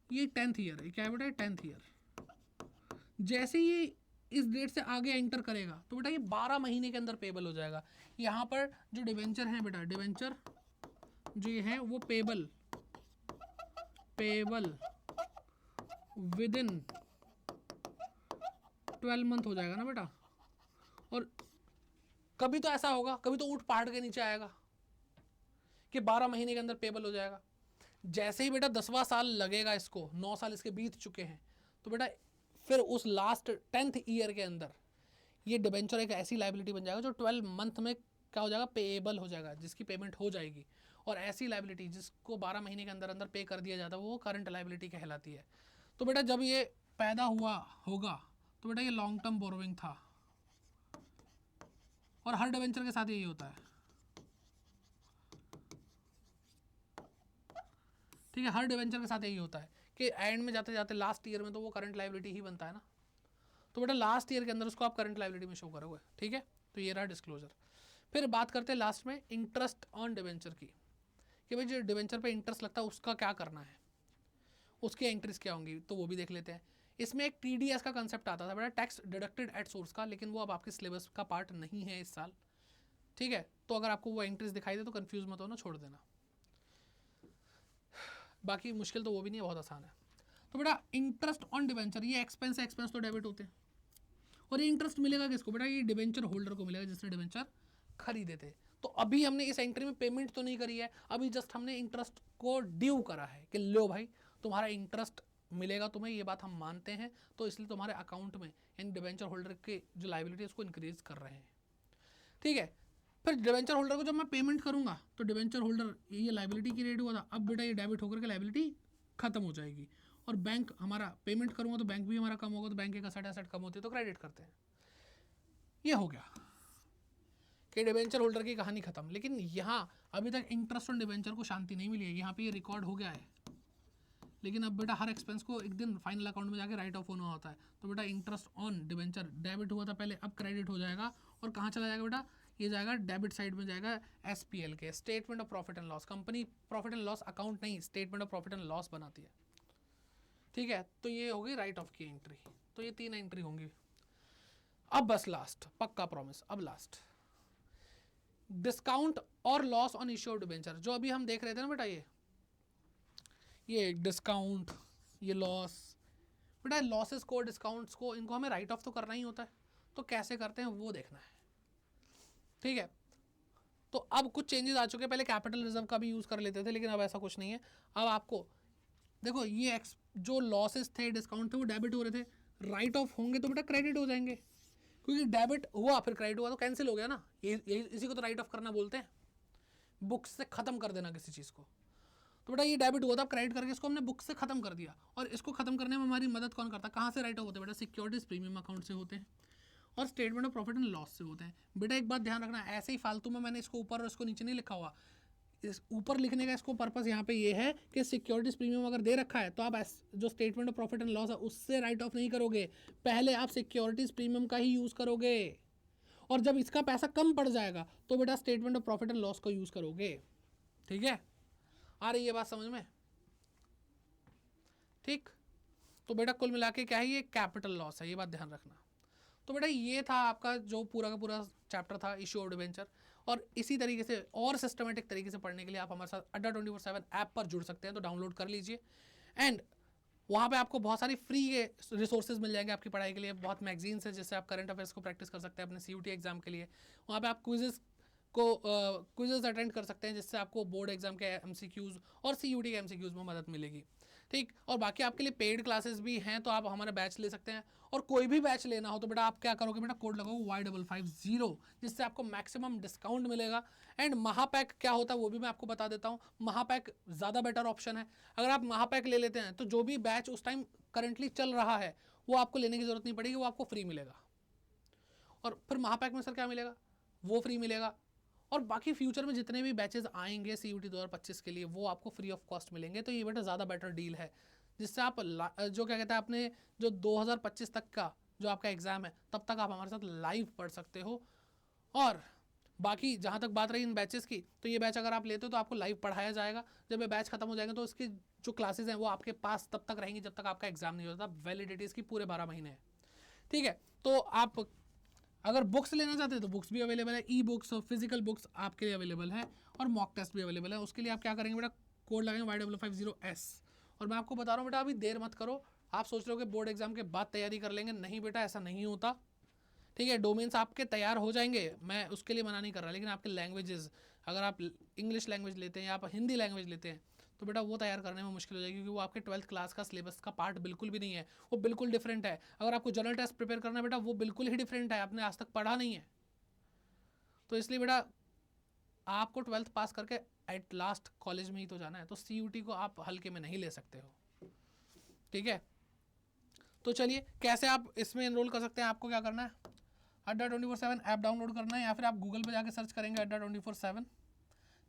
ये 10th ईयर है, क्या है बेटा? 10th ईयर जैसे ही इस डेट से आगे एंटर करेगा तो बेटा ये 12 महीने के अंदर पेबल हो जाएगा। यहाँ पर जो डिवेंचर है बेटा, डिवेंचर जो ये है वो पेबल विद इन 12 मंथ हो जाएगा ना बेटा। और कभी तो ऐसा होगा, कभी तो ऊँट पहाड़ के नीचे आएगा कि 12 महीने के अंदर पेबल हो जाएगा। जैसे ही बेटा 10वां साल लगेगा इसको, 9 साल इसके बीत चुके हैं, तो बेटा फिर उस लास्ट 10th ईयर के अंदर ये डिबेंचर एक ऐसी लाइबिलिटी बन जाएगा जो 12 मंथ में क्या हो जाएगा? पेएबल हो जाएगा, जिसकी पेमेंट हो जाएगी। और ऐसी लाइबिलिटी जिसको 12 महीने के अंदर अंदर पे कर दिया जाता है वो करंट लाइबिलिटी कहलाती है। तो बेटा जब ये पैदा हुआ होगा तो बेटा ये लॉन्ग टर्म बोरोइंग था, और हर डिबेंचर के साथ यही होता है। ठीक है, हर डिवेंचर के साथ यही होता है कि एंड में जाते जाते लास्ट ईयर में तो वो करंट लाइबिलिटी ही बनता है ना। तो बेटा लास्ट ईयर के अंदर उसको आप करंट लाइबिलिटी में शो करोगे। ठीक है, तो ये रहा डिस्क्लोजर। फिर बात करते हैं लास्ट में इंटरेस्ट ऑन डिवेंचर की, कि भाई जो डिवेंचर पे इंटरेस्ट लगता है उसका क्या करना है, उसकी एंट्रीज क्या होंगी, तो वो भी देख लेते हैं। इसमें एक TDS का कंसेप्ट आता था बेटा, टैक्स डिडक्टेड एट सोर्स का, लेकिन वो अब आपके सिलेबस का पार्ट नहीं है इस साल। ठीक है, तो अगर आपको वो एंट्रीज दिखाई दे तो कन्फ्यूज मत होना, छोड़ देना। बाकी मुश्किल तो वो भी नहीं है, बहुत आसान है। तो बेटा इंटरेस्ट ऑन डिवेंचर, ये एक्सपेंस तो डेबिट होते हैं, और ये इंटरेस्ट मिलेगा किसको? बेटा ये डिवेंचर होल्डर को मिलेगा जिसने डिवेंचर खरीदे थे। तो अभी हमने इस एंट्री में पेमेंट तो नहीं करी है, अभी जस्ट हमने इंटरेस्ट को ड्यू करा है कि लो भाई तुम्हारा इंटरेस्ट मिलेगा तुम्हें, ये बात हम मानते हैं, तो इसलिए तुम्हारे अकाउंट में इन डिवेंचर होल्डर के जो लाइबिलिटी है उसको इंक्रीज कर रहे हैं। ठीक है, फिर डिवेंचर होल्डर को जब मैं पेमेंट करूंगा तो डिवेंचर होल्डर ये लाइबिलिटी क्रिएट हुआ था, अब बेटा ये डेबिट होकर के लाइबिलिटी खत्म हो जाएगी। और बैंक हमारा पेमेंट करूंगा तो बैंक भी हमारा कम होगा, तो बैंक एक एसेट कम होती है तो क्रेडिट करते हैं। ये हो गया कि डिवेंचर होल्डर की कहानी खत्म। लेकिन यहाँ अभी तक इंटरेस्ट ऑन डिवेंचर को शांति नहीं मिली है, यहाँ पे ये रिकॉर्ड हो गया है, लेकिन अब बेटा हर एक्सपेंस को एक दिन फाइनल अकाउंट में जाके राइट ऑफ होना होता है। तो बेटा इंटरेस्ट ऑन डिवेंचर डेबिट हुआ था पहले, अब क्रेडिट हो जाएगा, और कहाँ चला जाएगा बेटा? ये जाएगा डेबिट साइड में, जाएगा SPL के, statement of profit and loss. Company profit and loss account नहीं, statement of profit and loss बनाती है। ठीक है, तो ये होगी राइट ऑफ की एंट्री। तो ये 3 एंट्री होंगी। अब बस लास्ट, पक्का प्रॉमिस, अब लास्ट डिस्काउंट और loss on issue of debenture. जो अभी हम देख रहे थे ना बेटा, ये डिस्काउंट, ये लॉस, बेटा लॉसेस को, डिस्काउंट्स को, इनको हमें राइट ऑफ तो करना ही होता है, तो कैसे करते हैं वो देखना है। ठीक है, तो अब कुछ चेंजेस आ चुके हैं, पहले कैपिटल रिजर्व का भी यूज़ कर लेते थे, लेकिन अब ऐसा कुछ नहीं है। अब आपको देखो ये जो लॉसेस थे, डिस्काउंट थे, वो डेबिट हो रहे थे, राइट ऑफ होंगे तो बेटा क्रेडिट हो जाएंगे, क्योंकि डेबिट हुआ फिर क्रेडिट हुआ तो कैंसिल हो गया ना। ये इसी को तो राइट ऑफ करना बोलते हैं, बुक्स से खत्म कर देना किसी चीज़ को। तो बेटा ये डेबिट हुआ था, क्रेडिट करके इसको हमने बुक से खत्म कर दिया, और इसको खत्म करने में हमारी मदद कौन करता है? कहाँ से राइट ऑफ होते हैं बेटा? सिक्योरिटीज प्रीमियम अकाउंट से होते हैं, और statement of profit and loss से होते हैं। बेटा एक बात ध्यान रखना, ऐसे ही फालतू में मैंने इसको ऊपर और इसको नीचे नहीं लिखा हुआ। इस ऊपर लिखने का इसको पर्पस यहाँ पे ये है कि सिक्योरिटीज प्रीमियम अगर दे रखा है तो आप जो statement of profit and loss है उससे राइट ऑफ नहीं करोगे, पहले आप सिक्योरिटीज प्रीमियम का ही यूज़ करोगे, और जब इसका पैसा कम पड़ जाएगा तो बेटा statement of profit and loss को यूज़ करोगे। ठीक है, आ रही है बात समझ में? ठीक, तो बेटा कुल मिला के क्या है, ये कैपिटल लॉस है, ये बात ध्यान रखना। तो बेटा ये था आपका जो पूरा का पूरा चैप्टर था इश्यू ऑफ डिबेंचर। और इसी तरीके से और सिस्टमेटिक तरीके से पढ़ने के लिए आप हमारे साथ अड्डा 24/7 ऐप पर जुड़ सकते हैं, तो डाउनलोड कर लीजिए। एंड वहाँ पे आपको बहुत सारी फ्री रिसोर्सेज मिल जाएंगे आपकी पढ़ाई के लिए, बहुत मैगजीन्स है जिससे आप करंट अफेयर्स को प्रैक्टिस कर सकते हैं अपने CUT एग्जाम के लिए। वहाँ पे आप क्विजेस अटेंड कर सकते हैं जिससे आपको बोर्ड एग्जाम के MCQs और CUT के MCQs में मदद मिलेगी। ठीक। और बाकी आपके लिए पेड क्लासेस भी हैं, तो आप हमारे बैच ले सकते हैं। और कोई भी बैच लेना हो तो बेटा आप क्या करोगे बेटा, कोड लगाओ Y550, जिससे आपको मैक्सिमम डिस्काउंट मिलेगा। एंड महापैक क्या होता है वो भी मैं आपको बता देता हूँ। महापैक ज़्यादा बेटर ऑप्शन है। अगर आप महापैक ले लेते हैं तो जो भी बैच उस टाइम करंटली चल रहा है वो आपको लेने की जरूरत नहीं पड़ेगी, वो आपको फ्री मिलेगा। और फिर महापैक में सर क्या मिलेगा, वो फ्री मिलेगा। और बाकी फ्यूचर में जितने भी बैचेस आएंगे CUT 2025 के लिए वो आपको फ्री ऑफ कॉस्ट मिलेंगे। तो ये बेटा ज़्यादा बेटर डील है, जिससे आप जो क्या कहते हैं आपने जो 2025 तक का जो आपका एग्ज़ाम है तब तक आप हमारे साथ लाइव पढ़ सकते हो। और बाकी जहाँ तक बात रही इन बैचेस की, तो ये बैच अगर आप लेते हो तो आपको लाइव पढ़ाया जाएगा। जब ये बैच खत्म हो जाएगा तो इसकी जो क्लासेस हैं वो आपके पास तब तक रहेंगी जब तक आपका एग्जाम नहीं होता। वैलिडिटी इसकी पूरे 12 महीने है। ठीक है, तो आप अगर बुक्स लेना चाहते हैं तो बुक्स भी अवेलेबल है, ई बुक्स और फिजिकल बुक्स आपके लिए अवेलेबल है, और मॉक टेस्ट भी अवेलेबल है। उसके लिए आप क्या करेंगे बेटा, कोड लगाएंगे Y550S। और मैं आपको बता रहा हूँ बेटा अभी देर मत करो। आप सोच रहे हो कि बोर्ड एग्जाम के बाद तैयारी कर लेंगे, नहीं बेटा ऐसा नहीं होता। ठीक है, डोमेन्स आपके तैयार हो जाएंगे, मैं उसके लिए मना नहीं कर रहा, लेकिन आपके लैंग्वेजेस, अगर आप इंग्लिश लैंग्वेज लेते हैं या आप हिंदी लैंग्वेज लेते हैं तो बेटा वो तैयार करने में मुश्किल हो जाएगी, क्योंकि वो आपके 12th क्लास का सिलेबस का पार्ट बिल्कुल भी नहीं है, वो बिल्कुल डिफरेंट है। अगर आपको जनरल टेस्ट प्रिपेयर करना है बेटा वो बिल्कुल ही डिफरेंट है, आपने आज तक पढ़ा नहीं है। तो इसलिए बेटा आपको 12th पास करके एट लास्ट कॉलेज में ही तो जाना है, तो CUT को आप हल्के में नहीं ले सकते हो। ठीक है, तो चलिए कैसे आप इसमें एनरोल कर सकते हैं। आपको क्या करना है, Adda24/7 ऐप डाउनलोड करना है, या फिर आप गूगल पे जाके सर्च करेंगे Adda24/7।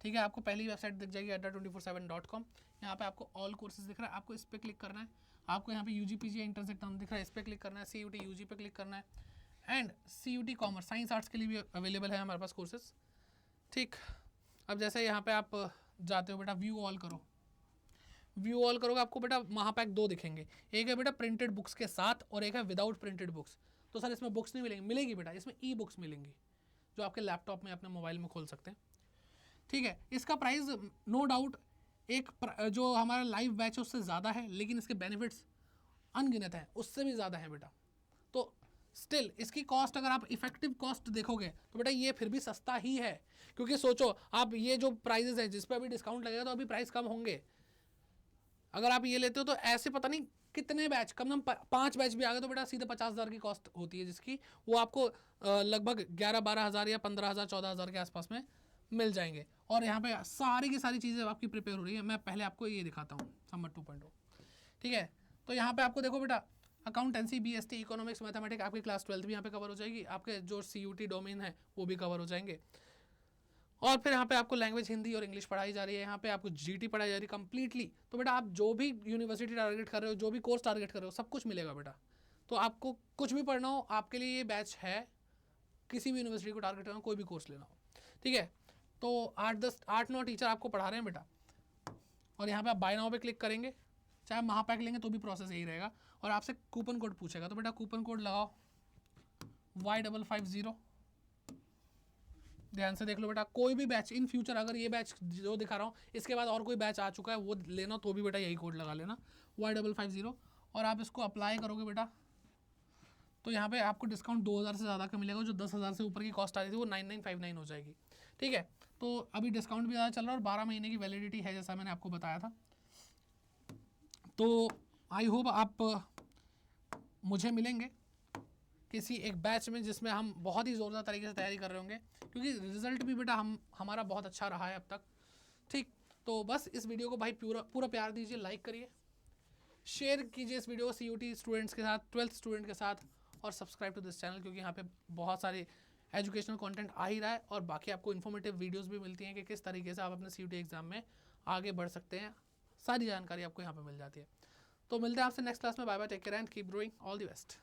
ठीक है, आपको पहली वेबसाइट दिख जाएगी Adda247.com। यहाँ पे आपको ऑल कोर्सेज दिख रहा है, आपको इस पर क्लिक करना है। आपको यहाँ पे UG PG इंटरसेक्ट दिख रहा है, इस पर क्लिक करना है। CUT UG पे क्लिक करना है। And CUT commerce science arts के लिए भी अवेलेबल है हमारे पास कोर्सेज। ठीक, अब जैसे यहाँ पे आप जाते हो बेटा, व्यू ऑल करो। व्यू ऑल करोगे आपको बेटा महापैक 2 दिखेंगे, एक है बेटा प्रिंटेड बुक्स के साथ और एक है विदाउट प्रिंटेड बुक्स। तो सर इसमें बुक्स नहीं मिलेंगी, मिलेगी बेटा, इसमें ई बुक्स मिलेंगी जो आपके लैपटॉप में अपने मोबाइल में खोल सकते हैं। ठीक है, इसका प्राइस नो डाउट एक जो हमारा लाइव बैच है उससे ज़्यादा है, लेकिन इसके बेनिफिट्स अनगिनत हैं, उससे भी ज़्यादा है बेटा। तो स्टिल इसकी कॉस्ट अगर आप इफेक्टिव कॉस्ट देखोगे तो बेटा ये फिर भी सस्ता ही है, क्योंकि सोचो आप ये जो प्राइजेस है जिस पर अभी डिस्काउंट लगेगा तो अभी प्राइस कम होंगे। अगर आप ये लेते हो तो ऐसे पता नहीं कितने बैच, कम से कम 5 बैच भी आ गए तो बेटा सीधे 50,000 की कॉस्ट होती है, जिसकी वो आपको लगभग 11-12 हज़ार या 15,000 14,000 के आसपास में मिल जाएंगे। और यहाँ पे सारी की सारी चीज़ें आपकी प्रिपेयर हो रही है। मैं पहले आपको ये दिखाता हूँ समर 2.0। ठीक है, तो यहाँ पे आपको देखो बेटा अकाउंटेंसी, BST, इकोनॉमिक्स, मैथमेटिक्स, आपकी क्लास 12th भी यहाँ पे कवर हो जाएगी, आपके जो CUT डोमेन है वो भी कवर हो जाएंगे। और फिर यहाँ पे आपको लैंग्वेज हिंदी और इंग्लिश पढ़ाई जा रही है, यहाँ पे आपको GT पढ़ाई जा रही है कम्प्लीटली। तो बेटा आप जो भी यूनिवर्सिटी टारगेट कर रहे हो, जो भी कोर्स टारगेट कर रहे हो, सब कुछ मिलेगा बेटा। तो आपको कुछ भी पढ़ना हो आपके लिए ये बैच है, किसी भी यूनिवर्सिटी को टारगेट करना हो, कोई भी कोर्स लेना हो। ठीक है, तो 8-9 टीचर आपको पढ़ा रहे हैं बेटा। और यहाँ पे आप बाय नाउ पे क्लिक करेंगे, चाहे महापैक लेंगे तो भी प्रोसेस यही रहेगा। और आपसे कूपन कोड पूछेगा, तो बेटा कूपन कोड लगाओ Y550। ध्यान से देख लो बेटा, कोई भी बैच इन फ्यूचर अगर ये बैच जो दिखा रहा हूँ इसके बाद और कोई बैच आ चुका है वो लेना तो भी बेटा यही कोड लगा लेना Y550। और आप इसको अप्लाई करोगे बेटा तो यहाँ पे आपको डिस्काउंट 2,000 से ज़्यादा का मिलेगा। जो 10,000 से ऊपर की कॉस्ट आ रही थी वो 9959 हो जाएगी। ठीक है, तो अभी डिस्काउंट भी ज़्यादा चल रहा है और 12 महीने की वैलिडिटी है जैसा मैंने आपको बताया था। तो आई होप आप मुझे मिलेंगे किसी एक बैच में जिसमें हम बहुत ही ज़ोरदार तरीके से तैयारी कर रहे होंगे, क्योंकि रिजल्ट भी बेटा हमारा बहुत अच्छा रहा है अब तक। ठीक, तो बस इस वीडियो को भाई पूरा प्यार दीजिए, लाइक करिए, शेयर कीजिए इस वीडियो को CUT स्टूडेंट्स के साथ, 12th स्टूडेंट के साथ, और सब्सक्राइब टू दिस चैनल, क्योंकि यहाँ पे बहुत सारे एजुकेशनल कंटेंट आ ही रहा है और बाकी आपको इन्फॉर्मेटिव वीडियोस भी मिलती हैं कि किस तरीके से आप अपने CUT एग्जाम में आगे बढ़ सकते हैं। सारी जानकारी आपको यहाँ पे मिल जाती है। तो मिलते हैं आपसे नेक्स्ट क्लास में। Bye bye, take care and keep growing, all the best.